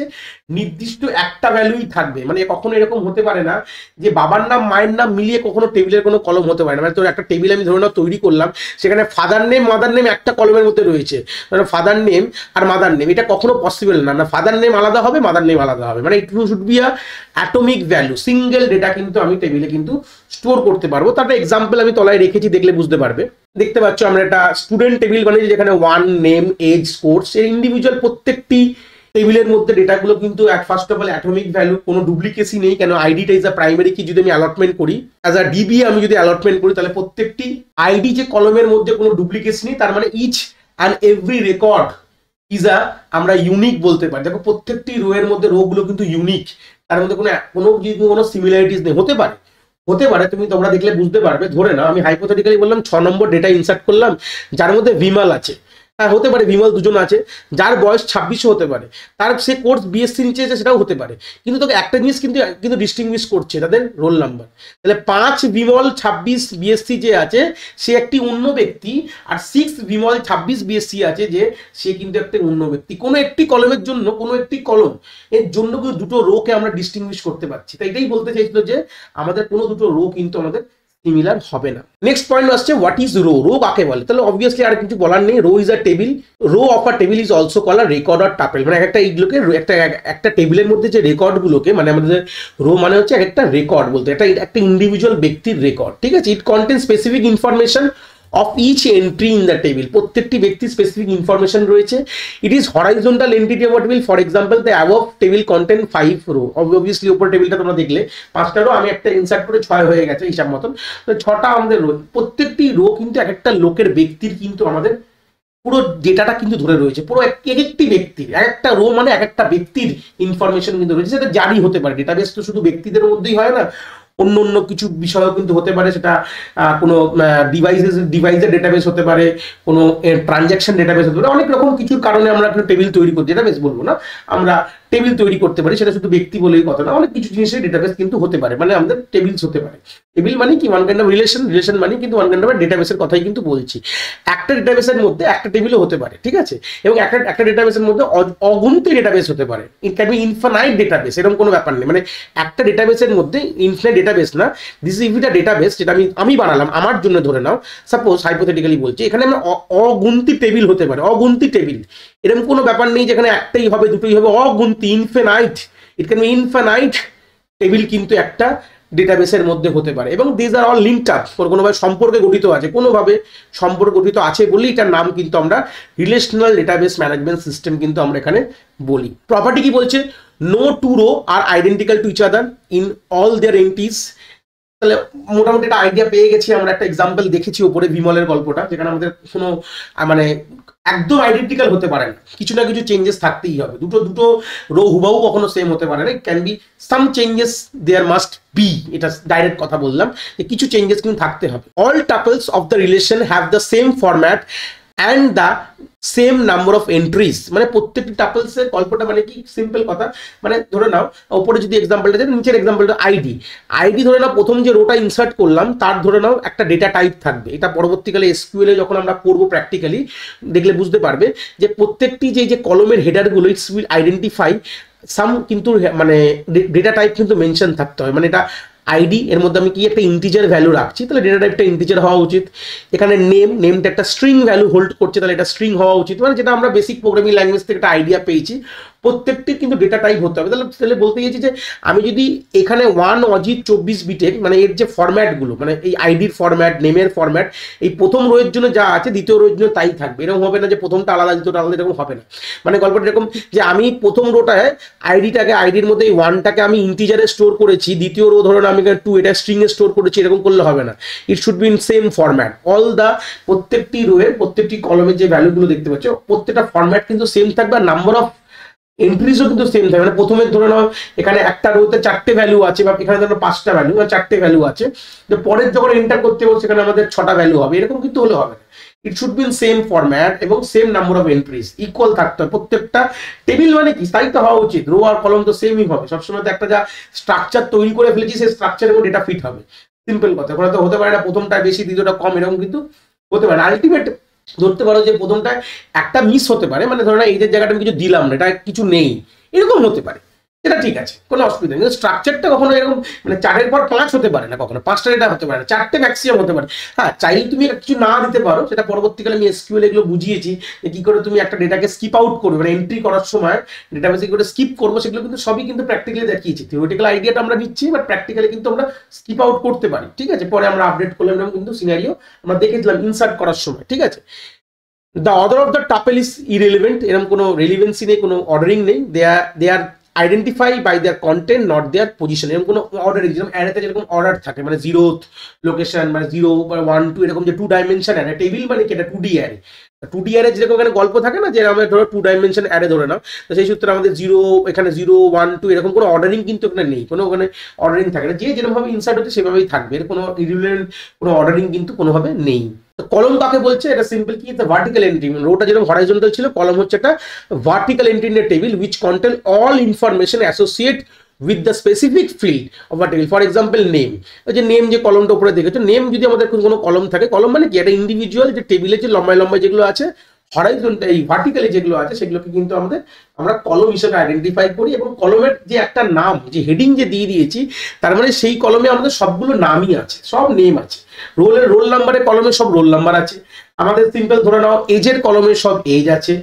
[SPEAKER 1] নির্দিষ্ট একটা ভ্যালুই থাকবে। মানে কখনো এরকম হতে পারে না যে বাবার নাম মায়ের নাম মিলিয়ে কখনো টেবিলের কোনো কলম হতে পারে না। মানে তোর একটা টেবিল আমি ধরে নাও তৈরি করলাম, সেখানে ফাদার নেম মাদার নেম একটা কলমের মধ্যে রয়েছে, মানে ফাদার নেম আর মাদার নেম, এটা কখনো পসিবল না। না ফাদার নেম আলাদা হবে, মাদার নেম আলাদা হবে, মানে ইট should be a atomic value, single data কিন্তু আমি টেবিলে কিন্তু স্টোর করতে পারবো। তার এক্সাম্পল আমি তলায় রেখেছি, দেখলে বুঝতে পারবে। দেখতে পাচ্ছ আমরা একটা স্টুডেন্ট টেবিল বানিয়েছি, যেখানে ওয়ান নেম এজ কোর্স এর ইন্ডিভিজুয়াল প্রত্যেকটি টেবিলের মধ্যে ডেটাগুলো কিন্তু first of all atomic value, কোনো ডুপ্লিকেসি নেই। কেন আইডিটা ইজ আ প্রাইমারি কি, যদি আমি অ্যালটমেন্ট করি অ্যাজ আ ডিবি, আমি যদি অ্যালটমেন্ট করি তাহলে প্রত্যেকটি আইডি যে কলমের মধ্যে কোনো ডুপ্লিকেসি নেই, তার মানে each and every record is a আমরা ইউনিক বলতে পারি। দেখো প্রত্যেকটি রো এর মধ্যে রো গুলো কিন্তু ইউনিক, তার মধ্যে কোনো সিমিলারিটিস নেই। হতে পারে তোমরা দেখলে বুঝতে পারবে। ধরে না আমি হাইপোথেটিক্যালি বললাম 6 নম্বর ডেটা ইনসার্ট করলাম, যার মধ্যে বিমল আছে। হ্যাঁ হতে পারে বিমল দুজন আছে, যার বয়স 26 হতে পারে, তার সে কোর্স বিএসসি নিচে আছে, সেটাও হতে পারে। কিন্তু তোকে একটা জিনিস কিন্তু ডিস্টিংগুইশ করছে, তাদের রোল নাম্বার। তাহলে 5 বিমল 26 বিএসসি যে আছে সে একটি অন্য ব্যক্তি, আর 6 বিমল 26 বিএসসি আছে যে সে কিন্তু একটা অন্য ব্যক্তি। কোনো একটি কলমের জন্য, কোনো একটি কলম এর জন্য কিন্তু দুটো রোকে আমরা ডিস্টিংগুইশ করতে পারছি। তাই এটাই বলতে চাইছিল যে আমাদের কোনো দুটো রো কিন্তু আমাদের সিমিলার হবে না। নেক্সট পয়েন্ট আসছে হোয়াট ইজ রো। রো কাকে বলে? তাহলে অবভিয়াসলি আর কিছু বলার নেই। Row is a table, row of a table is also called a record or tuple. মানে একটা এইগুলোকে একটা টেবিলের মধ্যে যে রেকর্ডগুলোকে, মানে আমাদের রো মানে হচ্ছে একটা রেকর্ড বলতে, একটা ইন্ডিভিজুয়াল ব্যক্তির রেকর্ড, ঠিক আছে। It contain specific information of each entry in the table, প্রত্যেকটি ব্যক্তির স্পেসিফিক ইনফরমেশন রয়েছে। It is horizontal entity of table, for example the above table contain 5 row. Obviously উপর টেবিলটা তোমরা দেখলে 5টা রো, আমি একটা ইনসার্ট করে 6 হয়ে গেছে হিসাব মতন, তো 6টা আমাদের রো। প্রত্যেকটি রো কিন্তু এক একটা লোকের ব্যক্তির কিন্তু আমাদের পুরো ডেটাটা কিন্তু ধরে রয়েছে। পুরো একটি ব্যক্তির, এক একটা রো মানে এক একটা ব্যক্তির ইনফরমেশন কিন্তু রয়েছে। সেটা জারি হতে পারে, ডেটাবেস তো শুধু ব্যক্তিদের মধ্যেই হয় না, অন্য কিছু বিষয়ও কিন্তু হতে পারে। সেটা কোনো ডিভাইসের ডেটাবেস হতে পারে, কোনো ট্রানজ্যাকশন ডেটাবেস হতে পারে, অনেক রকম কিছুর কারণে আমরা একটা টেবিল তৈরি করি, ডেটাবেস বলবো না, আমরা টেবিল তৈরি করতে পারি। সেটা শুধু ব্যক্তি বলেই কথা না, অনেক কিছু জিনিসের ডেটাবেস কিন্তু হতে পারে, মানে আমাদের টেবিলস হতে পারে। টেবিল মানে কি, ওয়ান কাইন্ড অফ রিলেশন মানে কিন্তু ওয়ান কাইন্ড অফ ডেটাবেসের কথাই কিন্তু বলছি। একটা ডেটাবেসের মধ্যে একটা টেবিলও হতে পারে, ঠিক আছে। এবং একটা ডেটাবেসের মধ্যে অগুন্তি ডেটাবেস হতে পারে। ইট ক্যান বি ইনফাইনাইট ডেটাবেস, এরকম কোনো ব্যাপার নেই। মানে একটা ডেটাবেসের মধ্যে ইনফিনিট ডেটাবেস না, দিস ইজ ইফ ডেটাবেস যেটা আমি বানালাম আমার জন্য। ধরে নাও সাপোজ হাইপোথেটিক্যালি বলছি, এখানে আমরা অগুন্তি টেবিল হতে পারে, অগুন্তি টেবিল, এরকম কোনো ব্যাপার নেই যেখানে একটাই হবে দুটোই হবে, অগুন্তি, infinite. It can be infinite table কিন্তু একটা ডেটাবেসের মধ্যে হতে পারে। এবং this are all linked up, কোনোভাবে সম্পর্কে গঠিত আছে, কোনোভাবে সম্পর্ক গঠিত আছে বলেই এটার নাম কিন্তু আমরা রিলেশনাল ডেটাবেস ম্যানেজমেন্ট সিস্টেম কিন্তু আমরা এখানে বলি। প্রপার্টি কি বলছে? No two row are identical to each other in all their entities. তাহলে মোটামুটি একটা আইডিয়া পেয়ে গেছি আমরা। একটা এক্সাম্পল দেখেছি উপরে বিমলের গল্পটা, যেখানে আমাদের কোনো মানে একদম আইডেন্টিক্যাল হতে পারে না, কিছু না কিছু চেঞ্জেস থাকতেই হবে। দুটো রো হুবাহু কখনো সেম হতে পারে না, can be some changes there must be. এটা ডাইরেক্ট কথা বললাম যে কিছু চেঞ্জেস কিন্তু থাকতে হবে। All tuples of the relation have the same format and the same number of entries. মানে প্রত্যেকটি টাপলসের গল্পটা মানে কি, সিম্পল কথা, মানে ধরে নাও ওপরে যদি এক্সাম্পলটা দেয়, নিচের এক্সাম্পলটা আইডি ধরে নাও, প্রথম যে রোটা ইনসার্ট করলাম তার ধরে নাও একটা ডেটা টাইপ থাকবে। এটা পরবর্তীকালে এসকিউএল এ যখন আমরা করবো প্র্যাকটিক্যালি দেখলে বুঝতে পারবে যে প্রত্যেকটি যে কলমের হেডারগুলো ইটস উইল আইডেন্টিফাই সাম, কিন্তু মানে ডেটা টাইপ কিন্তু মেনশন থাকতে হয়। মানে এটা আইডি, এর মধ্যে আমি কি একটা ইন্টিজার ভ্যালু রাখছি, তাহলে ডেটা টাইপটা ইন্টিজার হওয়া উচিত। এখানে নেমটা একটা স্ট্রিং ভ্যালু হোল্ড করছে, তাহলে এটা স্ট্রিং হওয়া উচিত। মানে যেটা আমরা বেসিক প্রোগ্রামিং ল্যাঙ্গুয়েজ থেকে একটা আইডিয়া পেয়েছি, প্রত্যেকটির কিন্তু ডেটা টাইপ হতে হবে। তাহলে বলতে গেছি যে আমি যদি এখানে 1 অজিত 24 বিটের, মানে এর যে ফরম্যাটগুলো, মানে এই আইডির ফরম্যাট, নেমের ফরম্যাট, এই প্রথম রোয়ের জন্য যা আছে দ্বিতীয় রোয়ের জন্য তাই থাকবে। এরকম হবে না যে প্রথমটা আলাদা দ্বিতীয়টা আলাদা, এরকম হবে না। মানে গল্পটা এরকম যে আমি প্রথম রোটায় আইডির মধ্যে এই 1টাকে আমি ইন্টিজারে স্টোর করেছি, দ্বিতীয় রো ধরুন আমি 2 এটা স্ট্রিং এ স্টোর করেছি, এরকম করলে হবে না। It should be in same format. All the প্রত্যেকটি রোয়ের প্রত্যেকটি কলমের যে ভ্যালুগুলো দেখতে পাচ্ছ প্রত্যেকটা ফরম্যাট কিন্তু সেম থাকবে, আর নাম্বার অফ এন্ট্রিজও কিন্তু সেম থাকবে। মানে প্রথমে ধরে নাও এখানে একটা রোতে 4টে ভ্যালু আছে, বা এখানে ধরো 5টা ভ্যালু বা 4টে ভ্যালু আছে, তো পরের যখন এন্টার করতে হবে সেখানে আমাদের 6টা ভ্যালু হবে, এরকম কিন্তু হলে হবে না। It should be in same format এবং same number of entries equal থাকতে হবে। প্রত্যেকটা টেবিল মানে কি, তাই তো হওয়া উচিত, রো আর কলম তো সেমই হবে সবসময়। তো একটা যা স্ট্রাকচার তৈরি করে ফেলেছি সেই স্ট্রাকচার এবং ডেটা ফিট হবে, সিম্পল কথা। ওখানে তো হতে পারে না প্রথমটা বেশি দ্বিতীয়টা কম, এরকম কিন্তু হতে পারে। আলটিমেট ধরতে পারো যে প্রথমটা একটা মিস হতে পারে, মানে ধরো না এই যে জায়গাটা আমি কিছু দিলাম না, এটা কিছু নেই, এরকম হতে পারে, এটা ঠিক আছে, কোনো অসুবিধা নেই। কিন্তু স্ট্রাকচারটা কখনো এরকম মানে 4-এর পর 5 হতে পারে না, কখনো 5টা ডেটা হতে পারে না, 4টে ম্যাক্সিমাম হতে পারে। হ্যাঁ, চাইলে তুমি কিছু না দিতে পারো, সেটা পরবর্তীকালে আমি এসকিউএল এগুলো বুঝিয়েছি যে কি করে তুমি একটা ডেটাকে স্কিপ আউট করবে, মানে এন্ট্রি করার সময় ডেটাবেসে কি করে স্কিপ করবো, সেগুলো কিন্তু সবই কিন্তু প্র্যাকটিক্যালি দেখিয়েছি। থিওরিটিক্যাল আইডিয়াটা আমরা নিচ্ছি, বাট প্র্যাকটিক্যালি কিন্তু আমরা স্কিপ আউট করতে পারি, ঠিক আছে। পরে আমরা আপডেট করলাম কিন্তু সিনারিও আমরা দেখেছিলাম ইনসার্ট করার সময়, ঠিক আছে। The order of the tuple is irrelevant, এরকম কোনো রেলিভেন্সি নেই, কোনো অর্ডারিং নেই, they are identify by their content not their position, এরকম কোনো অর্ডারিং, যেরকম অ্যারেতে যেরকম অর্ডার থাকে, মানে 0th লোকেশন, মানে 0 বা 1 2 এরকম যে 2 ডাইমেনশন অ্যারে, টেবিল মানে কি এটা 2D অ্যারে, 2D অ্যারে যেরকম এখানে গল্প থাকে না যে আমাদের ধরো 2 ডাইমেনশন অ্যারে ধরে নাও, তো সেই সূত্রে আমাদের 0 এখানে 0 1 2 এরকম কোনো অর্ডারিং কিন্তু এখানে নেই, কোনো ওখানে অর্ডারিং থাকে না, যে যেরকমভাবে ইনসার্ট হচ্ছে সেভাবেই থাকবে, এর কোনো ইররিলেভেন্ট কোনো অর্ডারিং কিন্তু কোনোভাবে নেই। কলম কাকে বলছে, এটা সিম্পল কি, ভার্টিক্যাল এন্ট্রি, রোটা যেরকম হরাইজন্টাল ছিল, কলম হচ্ছে একটা vertical entry in a table which contain all information associate with the specific field of a table. For example name, যে নেম যে কলমটা উপরে দেখেছো, নেম যদি আমাদের কোনো কলম থাকে, কলম মানে কি একটা ইন্ডিভিজুয়াল যে টেবিলে যে লম্বায় লম্বায় যেগুলো আছে, হরাইজন্টাল এই ভার্টিক্যালি যেগুলো আছে সেগুলোকে কিন্তু আমরা কলম হিসেবে আইডেন্টিফাই করি, এবং কলমের যে একটা নাম, যে হেডিং যে দিয়ে দিয়েছি, তার মানে সেই কলমে আমাদের সবগুলো নামই আছে, সব নেম আছে। রোল নাম্বারের কলমে সব রোল নাম্বার আছে, আমাদের সিম্পল ধরে নাও এজের কলমে সব এজ আছে,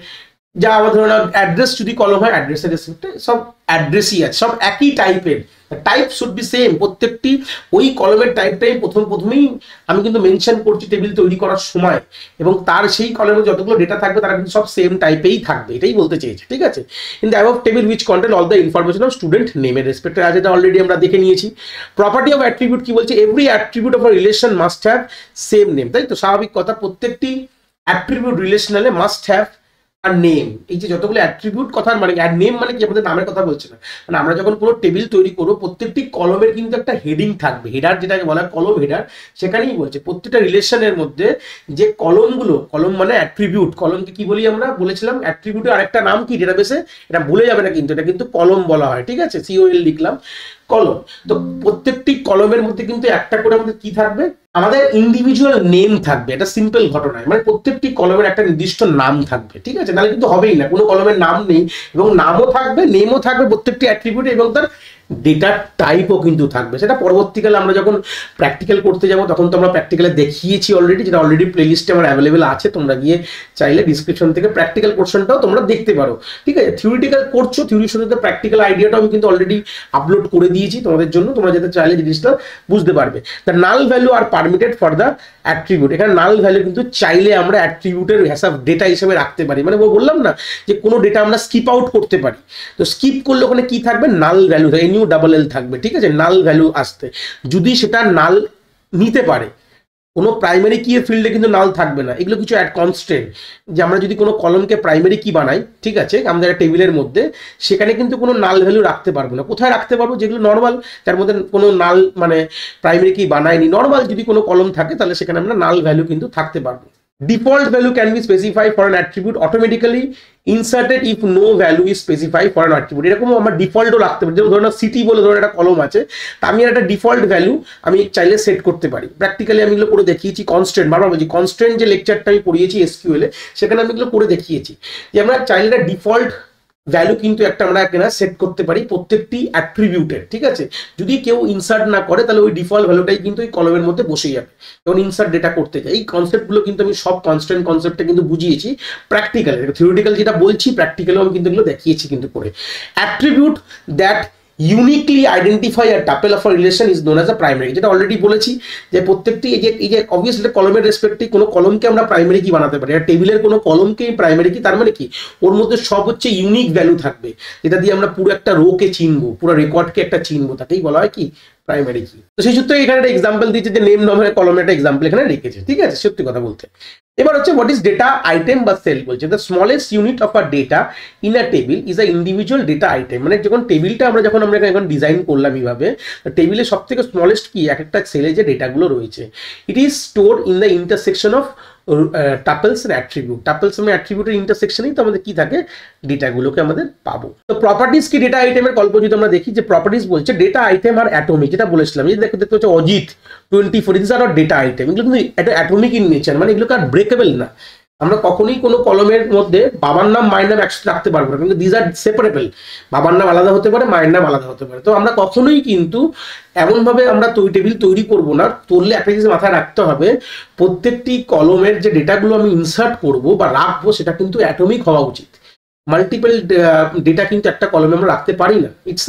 [SPEAKER 1] যা আমাদের ধরে নাও অ্যাড্রেস যদি কলম হয়, অ্যাড্রেসের রেসপেক্টে সব অ্যাড্রেসই আছে, সব একই টাইপের, টাইপ শুড বি সেম, প্রত্যেকটি ওই কলমের টাইপটাই প্রথমেই আমি কিন্তু মেনশন করছি টেবিল তৈরি করার সময়, এবং তার সেই কলমের যতগুলো ডেটা থাকবে তারা কিন্তু সব সেম টাইপেই থাকবে, এটাই বলতে চেয়েছে, ঠিক আছে। In the above table which contain all the information of student নেমের রেসপেক্টে আছে, এটা অলরেডি আমরা দেখে নিয়েছি। প্রপার্টি অফ অ্যাট্রিবিউট কি বলছে, every attribute of a relation must have same name, তাই তো স্বাভাবিক কথা, প্রত্যেকটি অ্যাট্রিবিউট রিলেশনালে মাস্ট হ্যাভ আর নেম, এই যে যতগুলো অ্যাট্রিবিউট কথা, মানে নেম মানে কি আমাদের নামের কথা বলছে না, মানে আমরা যখন কোনো টেবিল তৈরি করবো প্রত্যেকটি কলমের কিন্তু একটা হেডিং থাকবে, হেডার যেটাকে বলা হয় কলম হেডার, সেখানেই বলছে প্রত্যেকটা রিলেশনের মধ্যে যে কলমগুলো, কলম মানে অ্যাট্রিবিউট, কলমকে কি বলি আমরা বলেছিলাম, অ্যাট্রিবিউটের আরেকটা নাম কি ডেটাবেসে, এটা ভুলে যাবে না কিন্তু, এটা কিন্তু কলম বলা হয়, ঠিক আছে, COL লিখলাম কলম। তো প্রত্যেকটি কলমের মধ্যে কিন্তু একটা করে আমাদের কি থাকবে, আমাদের ইন্ডিভিজুয়াল নেম থাকবে, এটা সিম্পল ঘটনায়, মানে প্রত্যেকটি কলমের একটা নির্দিষ্ট নাম থাকবে, ঠিক আছে, নাহলে কিন্তু হবেই না, কোনো কলমের নাম নেই এবং নামও থাকবে, নেমও থাকবে প্রত্যেকটি অ্যাট্রিবিউট, এবং তার ডেটা টাইপও কিন্তু থাকবে, সেটা পরবর্তীকালে আমরা যখন প্র্যাকটিক্যাল করতে যাবো তখন তো আমরা প্র্যাকটিক্যালে দেখিয়েছি অলরেডি, যেটা অলরেডি প্লেলিস্টে আমার অ্যাভেলেবেল আছে, তোমরা গিয়ে চাইলে ডিসক্রিপশন থেকে প্র্যাকটিক্যাল পোর্শনটাও তোমরা দেখতে পারো, ঠিক আছে। থিওরিটিক্যাল করছো, থিওরির সাথে প্র্যাকটিক্যাল আইডিয়াটাও আমি কিন্তু অলরেডি আপলোড করে দিয়েছি তোমাদের জন্য, তোমরা যাতে চাইলে জিনিসটা বুঝতে পারবে। The null value are permitted for the attribute, এখানে নাল ভ্যালু কিন্তু চাইলে আমরা অ্যাট্রিবিউটের হিসাব ডেটা হিসেবে রাখতে পারি, মানে বললাম না যে কোনো ডেটা আমরা স্কিপ আউট করতে পারি, তো স্কিপ করলে ওখানে কি থাকবে, নাল ভ্যালু, NULL থাকবে, ঠিক আছে, নাল ভ্যালু আসতে, যদি সেটা নাল নিতে পারে, কোনো প্রাইমারি কি এর ফিল্ডে কিন্তু নাল থাকবে না, এগুলো কিছু অ্যাড কনস্ট্যান্ট, যে আমরা যদি কোনো কলমকে প্রাইমারি কি বানাই, ঠিক আছে, আমাদের টেবিলের মধ্যে, সেখানে কিন্তু কোনো নাল ভ্যালু রাখতে পারবো না, কোথায় রাখতে পারবো, যেগুলো নর্মাল, যার মধ্যে কোনো নাল মানে প্রাইমারি কি বানায়নি, নর্মাল যদি কোনো কলম থাকে তাহলে সেখানে আমরা নাল ভ্যালু কিন্তু থাকতে পারবো। Default value can be specified for an attribute automatically inserted if no value is specified for an attribute, এরকম আমরা ডিফল্টও রাখতে পারি, যেমন ধরুন সিটি বলে ধরুন একটা কলম আছে, তা আমি একটা ডিফল্ট ভ্যালু আমি চাইলে সেট করতে পারি, প্র্যাকটিক্যালি আমি এগুলো করে দেখিয়েছি, কনস্ট্যান্ট, বারবার বলছি কনস্ট্যান্ট যে লেকচারটা আমি পড়িয়েছি SQL এ, সেখানে আমি এগুলো করে দেখিয়েছি যে আমরা চাইলে একটা ডিফল্ট ভ্যালু কিন্তু একটা আমরা সেট করতে পারি প্রত্যেকটি অ্যাট্রিবিউটের, ঠিক আছে, যদি কেউ ইনসার্ট না করে তাহলে ওই ডিফল্ট ভ্যালুটাই কিন্তু ওই কলমের মধ্যে বসে যাবে, যখন ইনসার্ট ডেটা করতে যায়। এই কনসেপ্টগুলো কিন্তু আমি সব কনস্ট্যান্ট কনসেপ্টটা কিন্তু বুঝিয়েছি প্র্যাকটিক্যাল, থিওরিটিক্যাল যেটা বলছি প্র্যাকটিক্যালও আমি কিন্তু এগুলো দেখিয়েছি কিন্তু করে। অ্যাট্রিবিউট দ্যাট ইউনিকলি আইডেন্টিফাই আর tuple of a relation is known as a primary, যেটা অলরেডি বলেছি যে প্রত্যেকটি এই যে অবভিয়াসলি কলমের রেসপেক্টে কোনো কলমকে আমরা প্রাইমারি কি বানাতে পারি, আর টেবিলের কোনো কলমকেই প্রাইমারি কি, তার মানে কি ওর মধ্যে সব হচ্ছে ইউনিক ভ্যালু থাকবে, যেটা দিয়ে আমরা পুরো একটা রোকে চিনবো, পুরো রেকর্ডকে একটা চিনবো, তাকেই বলা হয় কি প্রাইমারি কি। তো সেই সূত্রে এখানে একটা এক্সাম্পল দিচ্ছে যে নেম নামের কলমের একটা এক্সাম্পল এখানে রেখেছে, ঠিক আছে, সত্যি কথা বলতে। এবার হচ্ছে হোয়াট ইজ ডেটা আইটেম বা সেল, বলছে the smallest unit of a data in a table is a individual data item, মানে যখন টেবিলটা আমরা এখন ডিজাইন করলাম এইভাবে, টেবিলের সব থেকে স্মলেস্ট কি এক একটা সেলে যে ডেটাগুলো রয়েছে, it is store in the intersection of tuples and attribute, tuples মানে অ্যাট্রিবিউটের ইন্টারসেকশনেই তো আমাদের কি থাকে, ডেটাগুলোকে আমাদের পাবো। তো প্রপার্টিজ কি ডেটা আইটেমের গল্প যদি আমরা দেখি, যে প্রপার্টিজ বলছে ডেটা আইটেম আর অ্যাটমিক, যেটা বলেছিলাম, এই দেখতে হচ্ছে অজিত 24 দিস আর ডেটা আইটেম, এগুলো কিন্তু এটা অ্যাটমিক ইন নেচার, মানে এগুলো আর ব্রেকেবল না, আমরা কখনোই কোনো কলমের মধ্যে বাবার নাম মায়ের নাম একসাথে রাখতে পারবো না, কিন্তু দিজ আর সেপারেবল। বাবার নাম আলাদা হতে পারে, মায়ের নাম আলাদা হতে পারে। তো আমরা কখনোই কিন্তু এমনভাবে আমরা টেবিল তৈরি করব না। করলে একটা জিনিস মাথায় রাখতে হবে, প্রত্যেকটি কলমের যে ডেটাগুলো আমি ইনসার্ট করব বা রাখবো সেটা কিন্তু অ্যাটমিক হওয়া উচিত। মাল্টিপল ডেটা কিন্তু একটা কলমে আমরা রাখতে পারি না। ইটস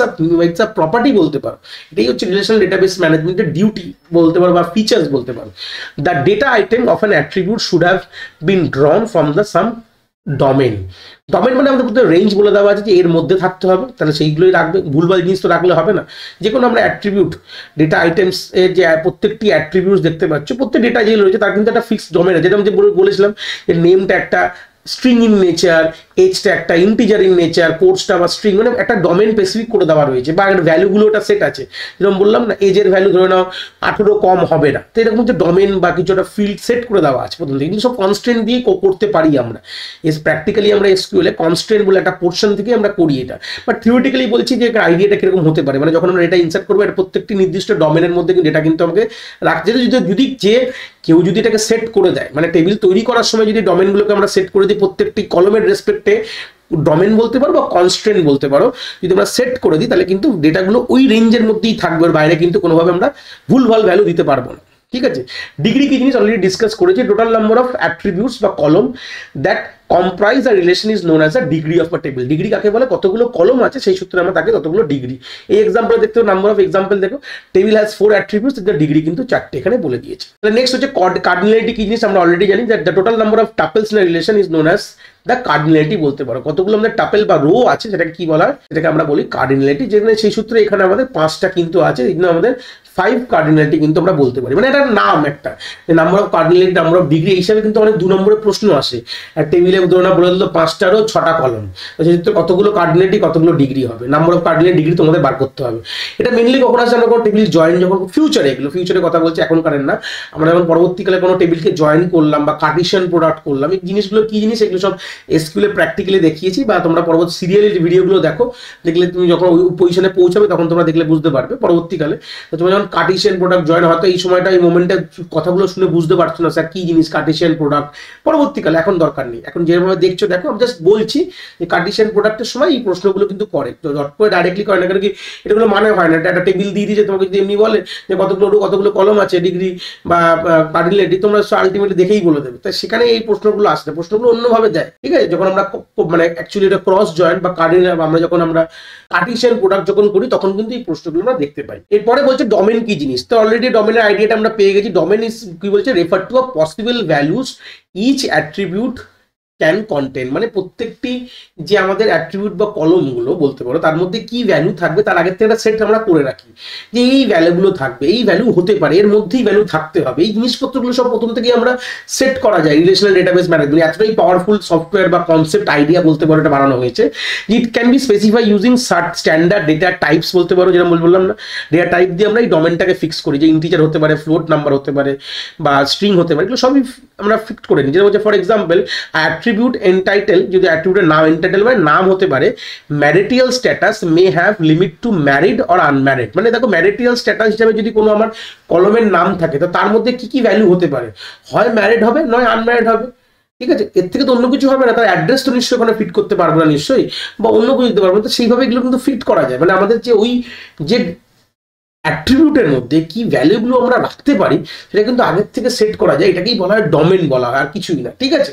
[SPEAKER 1] আ প্রপার্টি বলতে পারো। এটাই হচ্ছে রিলেশনাল ডেটাবেস ম্যানেজমেন্টের ডিউটি বলতে পারো বা ফিচার্স বলতে পারো। The data item of an attribute should have been ড্রন from the some domain. Domain মানে আমাদের মধ্যে রেঞ্জ বলে দেওয়া আছে যে এর মধ্যে থাকতে হবে, তাহলে সেইগুলোই রাখবে। ভুলভাল জিনিস তো রাখলে হবে না। যে কোনো আমরা অ্যাট্রিবিউট ডেটা আইটেমস এর যে প্রত্যেকটি অ্যাট্রিবিউটস দেখতে পাচ্ছ, প্রত্যেক ডেটা যে রয়েছে তার কিন্তু একটা ফিক্সড ডোমেন আছে। যেটা আমি বলেছিলাম যে নেমটা একটা স্ট্রিং ইন নেচার, এজটা একটা ইন্টিজার ইন নেচার, কোর্সটা বা স্ট্রিং মানে একটা ডোমেন স্পেসিফিক করে দেওয়া রয়েছে, বা একটা ভ্যালুগুলো একটা সেট আছে। যেরকম বললাম না, এজের ভ্যালু ধরে নাও 18 কম হবে না, তো এরকম যে ডোমেন বা কিছু একটা ফিল্ড সেট করে দেওয়া আছে প্রথম থেকে। কিন্তু সব কনস্ট্রেন্ট দিয়ে করতে পারি আমরা। প্র্যাকটিক্যালি আমরা এসকিউএল এ কনস্ট্রেন্ট বলে একটা পোর্শন থেকে আমরা করি এটা। বাট থিওরিটিক্যালি বলছি যে আইডিয়াটা কিরকম হতে পারে, মানে যখন আমরা এটা ইনসার্ট করবো, এটা প্রত্যেকটি নির্দিষ্ট ডোমেনের মধ্যে কিন্তু এটা কিন্তু আমাকে রাখতে, যদি কেউ যদি এটাকে সেট করে দেয়, মানে টেবিল তৈরি করার সময় যদি ডোমেনগুলোকে আমরা সেট করে দিই, প্রত্যেকটি কলমের রেসপেক্টে ডোমেন বলতে পারো বা কনস্ট্রেন্ট বলতে পারো, যদি আমরা সেট করে দিই তাহলে কিন্তু ডেটাগুলো ওই রেঞ্জের মধ্যেই থাকবে, ওর বাইরে কিন্তু কোনোভাবে আমরা ভুলভাল ভ্যালু দিতে পারবো না। ঠিক আছে। ডিগ্রি কি জিনিস অলরেডি ডিসকাস করেছি। টোটাল নাম্বার অফ অ্যাট্রিবিউটস বা কলম that comprise a relation is known as a degree of a table. Degree কাকে বলে? কতগুলো কলম আছে সেই সূত্রে আমরা তাকে ততগুলো ডিগ্রি। এই এক্সাম্পল দেখতে নাম্বার অফ এক্সাম্পল দেখো, table has 4 attributes, the degree কিন্তু 4টে এখানে বলে দিয়েছে। তাহলে নেক্সট হচ্ছে কার্ডিনালিটি কি জিনিস আমরা অলরেডি জানি, that the total number of tuples in a relation is known as the cardinality বলতে পারো। কতগুলো আমাদের টাপেল বা রো আছে সেটাকে কি বলা হয়, সেটাকে আমরা বলি কার্ডিনালিটি। যেখানে সেই সূত্রে এখানে আমাদের 5টা কিন্তু আছে, এখানে আমাদের 5 কার্ডিনালিটি কিন্তু আমরা বলতে পারি। মানে এটা নাম একটা number of cardinality, number of degree হিসাবে কিন্তু অনেক 2 নম্বরের প্রশ্ন আসে। আর টেবিলে ধরুন বলে দিল 5টারও 6টা কলম, সেক্ষেত্রে কতগুলো কার্ডিনালিটি কতগুলো ডিগ্রি হবে, নাম্বার অফ কার্ডিনালিটি ডিগ্রি তোমাদের বার করতে হবে। এটা মেনলি কখন আসে, আমরা কোনো টেবিল জয়েন যখন ফিউচারে, এগুলো ফিউচারে কথা বলছি, এখনকার না। আমরা যখন পরবর্তীকালে কোনো টেবিলকে জয়েন করলাম বা কার্টিশিয়ান প্রোডাক্ট করলাম, এই জিনিসগুলো কি জিনিস, এগুলো সব এসকিউএল প্র্যাকটিক্যালি দেখিয়েছি, বা তোমরা পরবর্তী সিরিয়ালের ভিডিওগুলো দেখো, দেখলে তুমি যখন ওই পজিশনে পৌঁছাবে তখন তোমরা দেখলে বুঝতে পারবে পরবর্তীকালে। তো তোমরা যখন কার্টিশিয়ান প্রোডাক্ট জয়েন, হয়তো এই সময়টা এই মোমেন্টে কথাগুলো শুনে বুঝতে পারছো না স্যার কি জিনিস কার্টিশিয়ান প্রোডাক্ট, পরবর্তীকালে এখন দরকার নেই, এখন যেভাবে দেখছো দেখো। আমি জাস্ট বলছি যে কার্টিশিয়ান প্রোডাক্টের সময় এই প্রশ্নগুলো কিন্তু করে, তো জট করে ডাইরেক্টলি করে না, কারণ কি এটাগুলো মানে হয় না। একটা টেবিল দিয়ে দিয়েছে তোমাকে, যদি এমনি বলে যে কতগুলো কলম আছে ডিগ্রি বা কার্ডিনালিটি, তোমরা আলটিমেটলি দেখেই বলে দেবে। তাই সেখানে এই প্রশ্নগুলো আসছে, প্রশ্নগুলো অন্যভাবে দেয়। ঠিক আছে, যখন আমরা মানে অ্যাকচুয়ালি এটা ক্রস জয়েন্ট বা কার্ডিনাল, আমরা যখন আমরা কার্টিশিয়ান প্রোডাক্ট যখন করি তখন কিন্তু এই প্রশ্নগুলো আমরা দেখতে পাই। এরপরে বলছে ডোমেন কি জিনিস। তো অলরেডি ডোমেনের আইডিয়াটা আমরা পেয়ে গেছি। ডোমেন ইজ কি বলছে, refer to a possible values each attribute can contain, মানে প্রত্যেকটি যে আমাদের অ্যাট্রিবিউট বা কলমগুলো বলতে পারো তার মধ্যে কি ভ্যালু থাকবে তার আগের থেকে একটা সেট আমরা করে রাখি, যে এই ভ্যালুগুলো থাকবে, এই ভ্যালু হতে পারে, এর মধ্যেই ভ্যালু থাকতে হবে। এই জিনিসপত্রগুলো সব প্রথম থেকেই আমরা সেট করা যায়। রিলেশনাল ডেটাবেস ম্যানেজমেন্ট এতটাই পাওয়ারফুল সফটওয়্যার বা কনসেপ্ট আইডিয়া বলতে পারো এটা বানানো হয়েছে। ইট can B specify using standard data types বলতে পারো, যেটা বললাম না, ডেটা টাইপ দিয়ে আমরা এই ডোমেনটাকে ফিক্স করি, যে ইন্টিজার হতে পারে, ফ্লোট নাম্বার হতে পারে, বা স্ট্রিং হতে পারে, এগুলো সবই আমরা ফিক্স করে নিই। যেটা বলছে ফর এক্সাম্পল অ্যাট্রিবিউট এন্টাইটেল, যদি অ্যাট্রিবিউটের নাম এন্টাইটেল মানে নাম হতে পারে, marital status may have limit to married or unmarried. মানে দেখো ম্যারিটাল স্ট্যাটাস হিসাবে যদি কোনো আমার কলমের নাম থাকে তো তার মধ্যে কি কি ভ্যালু হতে পারে, হয় ম্যারিড হবে নয় আনম্যারিড হবে। ঠিক আছে, এর থেকে তো অন্য কিছু হবে না, তার অ্যাড্রেস তো নিশ্চয়ই ওখানে ফিট করতে পারবো না নিশ্চয়ই, বা অন্য কিছু দিতে পারবো না। তো সেইভাবে এগুলো কিন্তু ফিট করা যায়, মানে আমাদের যে ওই যে অ্যাট্রিবিউটের মধ্যে কি ভ্যালুগুলো আমরা রাখতে পারি সেটা কিন্তু আগের থেকে সেট করা যায়, এটাকেই বলা হয় ডোমেন বলা হয়, আর কিছুই না। ঠিক আছে,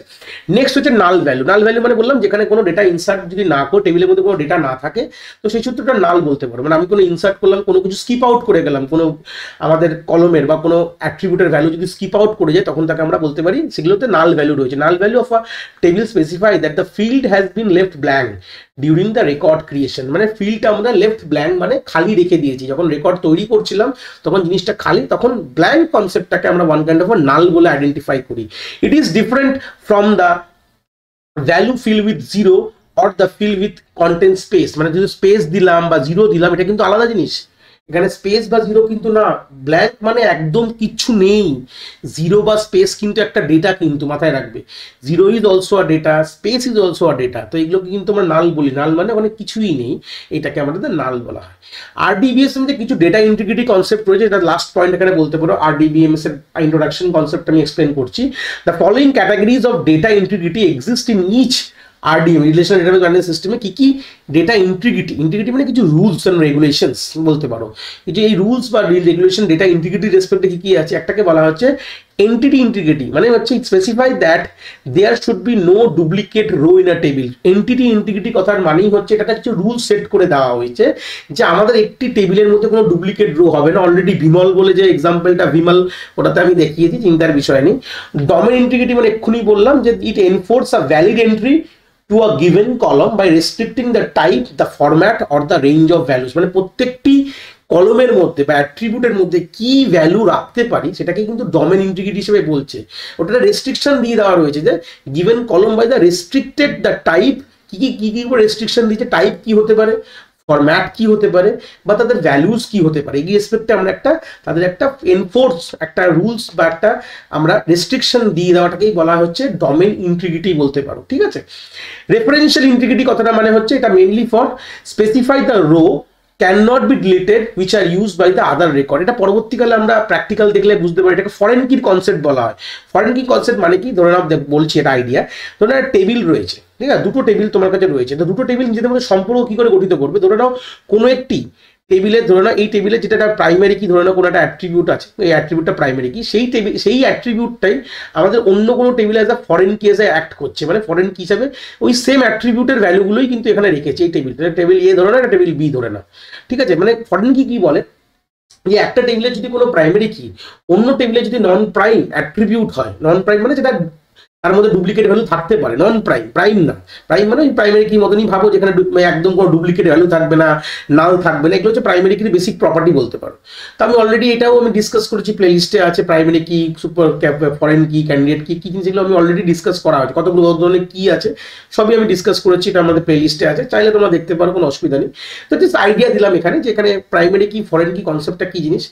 [SPEAKER 1] নেক্সট হচ্ছে নাল ভ্যালু। নাল ভ্যালু মানে বললাম যেখানে কোনো ডেটা ইনসার্ট যদি না করে, টেবিলের মধ্যে কোনো ডেটা না থাকে, তো সেই সূত্রটা নাল বলতে পারো। মানে আমি কোনো ইনসার্ট করলাম, কোনো কিছু স্কিপ আউট করে গেলাম, কোনো আমাদের কলমের বা কোনো অ্যাট্রিবিউটের ভ্যালু যদি স্কিপ আউট করে যায় তখন তাকে আমরা বলতে পারি সেগুলোতে নাল ভ্যালু রয়েছে। Null value of a table specify that the field has been left blank during the record creation. মানে ফিল্ডটা আমরা লেফট ব্ল্যাঙ্ক মানে খালি রেখে দিয়েছি, যখন রেকর্ড তৈরি করছিলাম তখন জিনিসটা খালি, তখন ব্ল্যাঙ্ক কনসেপ্টটাকে আমরা ওয়ান কাইন্ড অফ নাল বলে আইডেন্টিফাই করি। It is different from the value fill with zero or the fill with content space. মানে যদি স্পেস দিলাম বা জিরো দিলাম এটা কিন্তু আলাদা জিনিস। এখানে স্পেস বা জিরো কিন্তু না, ব্ল্যাঙ্ক মানে একদম কিচ্ছু নেই। জিরো বা স্পেস কিন্তু একটা ডেটা, কিন্তু মাথায় রাখবে zero is also a data, space is also a data. তো এগুলোকে কিন্তু আমরা নাল বলি। নাল মানে ওখানে কিছুই নেই, এটাকে আমাদের নাল বলা হয়। আরডিবিএস এর মধ্যে কিছু ডেটা ইন্টিগ্রিটি কনসেপ্ট রয়েছে, এটা লাস্ট পয়েন্ট এখানে বলতে পারো। আরডিবিএমএস এর ইন্ট্রোডাকশন কনসেপ্ট আমি এক্সপ্লেন করছি। The following categories of data integrity exist in each RDM relational database management সিস্টেমে কি কি ডেটা ইন্টিগ্রিটি মানে কিছু রুলস এন্ড রেগুলেশনস বলতে পারো। এই রুলস বা রেগুলেশন ডেটা ইন্টিগ্রিটি রেসপেক্টে কি কি আছে, একটাকে বলা হচ্ছে এন্টিটি ইন্টিগ্রিটি, মানে হচ্ছে it specify that there should be no duplicate row in a table. Entity integrity কথার মানেই হচ্ছে এটা কিছু রুল সেট করে দেওয়া হয়েছে যে আমাদের একটি টেবিলের মধ্যে কোনো ডুপ্লিকেট রো হবে না। অলরেডি বিমল বলে যে এক্সাম্পলটা, বিমল ওটাতে আমি দেখিয়েছি, চিন্তার বিষয় নেই। ডোমেন ইন্টিগ্রিটি মানে এক্ষুনি বললাম যে it enforce a valid entry to a given column by restricting the type, the format or the range of values। মানে প্রত্যেকটি কলমের মধ্যে বা অ্যাট্রিবিউটের মধ্যে কি ভ্যালু রাখতে পারি সেটাকে কিন্তু ডোমেন ইন্টিগ্রিটি হিসেবে বলছে। ওটা রেস্ট্রিকশন দিয়ে দেওয়া রয়েছে যে given column by the restricted the type, কি রেস্ট্রিকশন দিয়েছে, টাইপ কি হতে পারে, ফরম্যাট কি হতে পারে, বা তাদের ভ্যালুজ কি হতে পারে। এই রেসপেক্টে আমরা তাদের একটা এনফোর্স একটা রুলস বা একটা আমরা রেস্ট্রিকশন দিয়ে দেওয়াটাকেই বলা হচ্ছে ডোমেন ইন্টিগ্রিটি বলতে পারো, ঠিক আছে। রেফারেন্সিয়াল ইন্টিগ্রিটি কথাটা মানে হচ্ছে এটা mainly for specify the row cannot be deleted which are used by the other record। এটা পরবর্তীকালে আমরা প্র্যাকটিক্যাল দেখলে বুঝতে পারি, এটাকে ফরেন কির কনসেপ্ট বলা হয়। ফরেন কি কনসেপ্ট মানে কি, ধরে নাও বলছি এটা আইডিয়া, ধরে নাও টেবিল রয়েছে, ঠিক আছে, দুটো টেবিল তোমার কাছে রয়েছে, তো দুটো টেবিল নিজেদের মধ্যে সম্পর্ক কি করে গঠিত করবে। ধরে নাও কোনো একটি টেবিলে, ধরে নাও এই টেবিলে যেটা প্রাইমারি কি, ধরে নাও কোনো একটা অ্যাট্রিবিউট আছে, এই অ্যাট্রিবিউটটা প্রাইমারি কি, সেই অ্যাট্রিবিউটটাই আমাদের অন্য কোনো টেবিলে অ্যাজ আ ফরেন কি এসে অ্যাক্ট করছে, মানে ফরেন কি হিসাবে ওই সেম অ্যাট্রিবিউটের ভ্যালুগুলোই কিন্তু এখানে রেখেছে এই টেবিলটা। টেবিল এ ধরে না, একটা টেবিল বি ধরে না, ঠিক আছে। মানে ফরেন কি বলে যে একটা টেবিলে যদি কোনো প্রাইমারি কি অন্য টেবিলে যদি নন প্রাইম অ্যাট্রিবিউট হয়, নন প্রাইম মানে যেটা তার মধ্যে ডুপ্লিকেট ভ্যালু থাকতে পারে, নন প্রাইম, প্রাইম না, প্রাইম মানে প্রাইমারি কি মতনই ভাবো, যেখানে একদম কোনো ডুপ্লিকেট ভ্যালু থাকবে না, নাল থাকবে না, এগুলো হচ্ছে প্রাইমারি কি বেসিক প্রপার্টি বলতে পারো। তো আমি অলরেডি এটাও আমি ডিসকাস করেছি, প্লে লিস্টে আছে প্রাইমারি কি, সুপার ফরেন কি, ক্যান্ডিডেট কি, কি জিনিস এগুলো আমি অলরেডি ডিসকাস করা হয়েছে, কতগুলো ধরনের কি আছে সবই আমি ডিসকাস করেছি, এটা আমাদের প্লে লিস্টে আছে, চাইলে তোমরা দেখতে পারো, কোনো অসুবিধা নেই। তো জাস্ট আইডিয়া দিলাম এখানে যে এখানে প্রাইমারি কি, ফরেন কি কনসেপ্টটা কি জিনিস।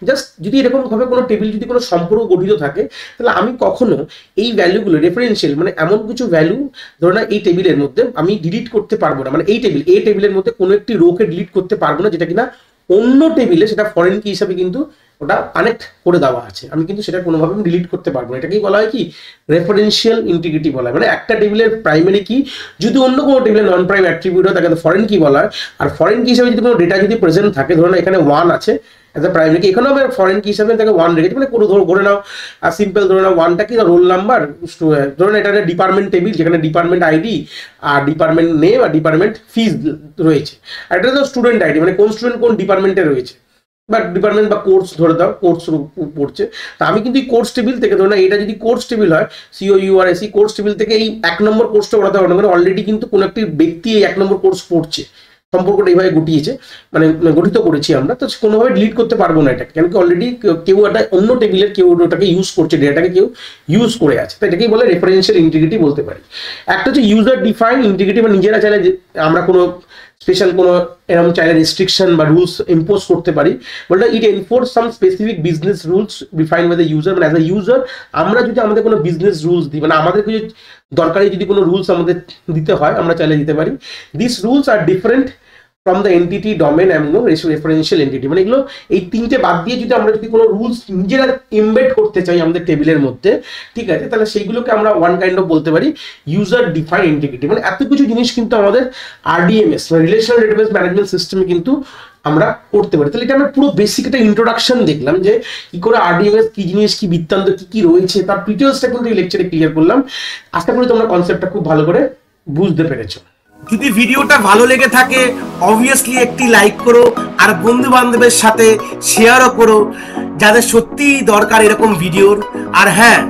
[SPEAKER 1] জাস্ট যদি এরকম ভাবে কোনো টেবিল যদি কোনো সম্পর্ক গঠিত থাকে, তাহলে আমি কখনো এই ভ্যালুগুলো রেফারেন্সিয়াল মানে এমন কিছু ভ্যালু ধরো না এই টেবিলের মধ্যে আমি ডিলিট করতে পারবো না, মানে এই টেবিলের মধ্যে কোনো একটি রোকে ডিলিট করতে পারবো না যেটা কিনা অন্য টেবিলে সেটা ফরেন কি হিসাবে কিন্তু ওটা কানেক্ট করে দেওয়া আছে, আমি কিন্তু সেটা কোনোভাবে ডিলিট করতে পারবো না। এটাকেই বলা হয় কি রেফারেন্সিয়াল ইন্টিগ্রিটি বলা হয়। মানে একটা টেবিলের প্রাইমারি কি যদি অন্য কোনো টেবিলের নন প্রাইম অ্যাট্রিবিউট হয় তাকে ফরেন কি বলা হয়। আর ফরেন কি হিসাবে যদি কোনো ডেটা যদি প্রেজেন্ট থাকে, ধরো না এখানে 1 আছে এজ এ প্রাইমারি কি, এখানেও আমরা ফরেন কি হিসাবে তাকে 1 রেখেছি, মানে কোনো ধরে নাও সিম্পল ধরে নাও 1টা কি রোল নাম্বার, ধরো না এটা একটা ডিপার্টমেন্ট টেবিল যেখানে ডিপার্টমেন্ট আইডি আর ডিপার্টমেন্ট নেম আর ডিপার্টমেন্ট ফিজ রয়েছে, আর এটা তো স্টুডেন্ট আইডি মানে কোন স্টুডেন্ট কোন ডিপার্টমেন্টে রয়েছে বা ডিপার্টমেন্ট বা কোর্স ধরে দাও, কোর্স পড়ছে। তা আমি কিন্তু এই কোর্স টেবিল থেকে ধরো না এটা যদি কোর্স টেবিল হয় COURSE কোর্স টেবিল থেকে এই 1 নম্বর কোর্সটা ওঠাতে পারবো না, মানে অলরেডি কিন্তু কোনো একটি ব্যক্তি এই 1 নম্বর কোর্স পড়ছে, সম্পর্কটা এইভাবে গঠিয়েছে মানে গঠিত করেছি আমরা, তো কোনোভাবে ডিলিট করতে পারবো না এটাকে, কেন কি অলরেডি কেউ একটা অন্য টেবিলের কেউ ওটাকে ইউজ করছে, ডেটাটাকে কেউ ইউজ করে আছে, তো এটাকেই বলে রেফারেন্সিয়াল ইন্টিগ্রিটি বলতে পারি। একটা হচ্ছে ইউজার ডিফাইন ইন্টিগ্রিটি, মানে নিজেরা চাইলে আমরা কোনো স্পেশাল কোনো এরকম চাইলে রেস্ট্রিকশন বা রুলস ইম্পোজ করতে পারি, বলতে it enforce some specific business rules define by the user. মানে অ্যাজ এ ইউজার আমরা যদি আমাদের কোনো বিজনেস রুলস দিই, মানে আমাদের কিছু দরকারি যদি কোনো রুলস আমাদের দিতে হয় আমরা চাইলে দিতে পারি। This rules are different from the entity, domain এবং রেফারেন্সিয়াল এন্টিটি। মানে এগুলো এই তিনটে বাদ দিয়ে যদি আমরা যদি কোনো রুলস নিজেরা এমবেড করতে চাই আমাদের টেবিলের মধ্যে, ঠিক আছে, তাহলে সেইগুলোকে আমরা ওয়ান কাইন্ড অফ বলতে পারি ইউজার ডিফাইন ইন্টিগ্রিটি। মানে এত কিছু জিনিস কিন্তু আমাদের RDMS রিলেশনাল ডেটাবেস ম্যানেজমেন্ট সিস্টেমে কিন্তু আমরা করতে পারি। তাহলে এটা আমরা পুরো বেসিক একটা ইন্ট্রোডাকশন দেখলাম যে কি করে RDMS কি জিনিস, কি বৃত্তান্ত, কি রয়েছে, তার ডিটেলসটা কিন্তু এই লেকচারে ক্লিয়ার করলাম। আশা করি তোমরা কনসেপ্টটা খুব ভালো করে বুঝতে পেরেছো।
[SPEAKER 2] যদি ভিডিওটা ভালো লেগে থাকে অবভিয়াসলি একটি লাইক করো, আর বন্ধু বান্ধবের সাথে শেয়ারও করো যাদের সত্যিই দরকার এরকম ভিডিওর। আর হ্যাঁ,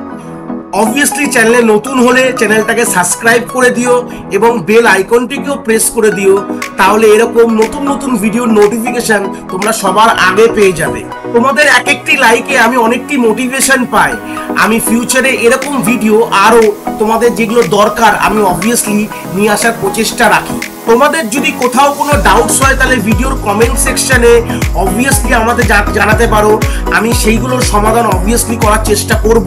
[SPEAKER 2] অবভিয়াসলি চ্যানেলে নতুন হলে চ্যানেলটাকে সাবস্ক্রাইব করে দিও এবং বেল আইকনটিকেও প্রেস করে দিও, তাহলে এরকম নতুন নতুন ভিডিওর নোটিফিকেশন তোমরা সবার আগে পেয়ে যাবে। তোমাদের এক একটি লাইকে আমি অনেকটি মোটিভেশন পাই, আমি ফিউচারে এরকম ভিডিও আরও তোমাদের যেগুলো দরকার আমি অবভিয়াসলি নিয়ে আসার প্রচেষ্টা রাখি। তোমাদের যদি কোথাও কোনো ডাউটস হয় তাহলে ভিডিওর কমেন্ট সেকশনে অবভিয়াসলি আমাদের জানাতে পারো, আমি সেইগুলোর সমাধান অবভিয়াসলি করার চেষ্টা করব।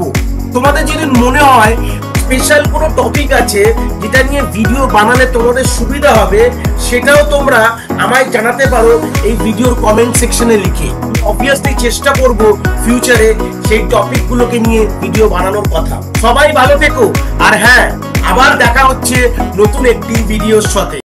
[SPEAKER 2] তোমাদের যদি মনে হয় স্পেশাল কোনো টপিক আছে যেটা নিয়ে ভিডিও বানালে তোমাদের সুবিধা হবে, সেটাও তোমরা আমায় জানাতে পারো এই ভিডিওর কমেন্ট সেকশনে লিখে। অবভিয়াসলি চেষ্টা করব ফিউচারে সেই টপিকগুলোকে নিয়ে ভিডিও বানানোর কথা। সবাই ভালো থেকো, আর হ্যাঁ, আবার দেখা হচ্ছে নতুন একটি ভিডিওর সাথে।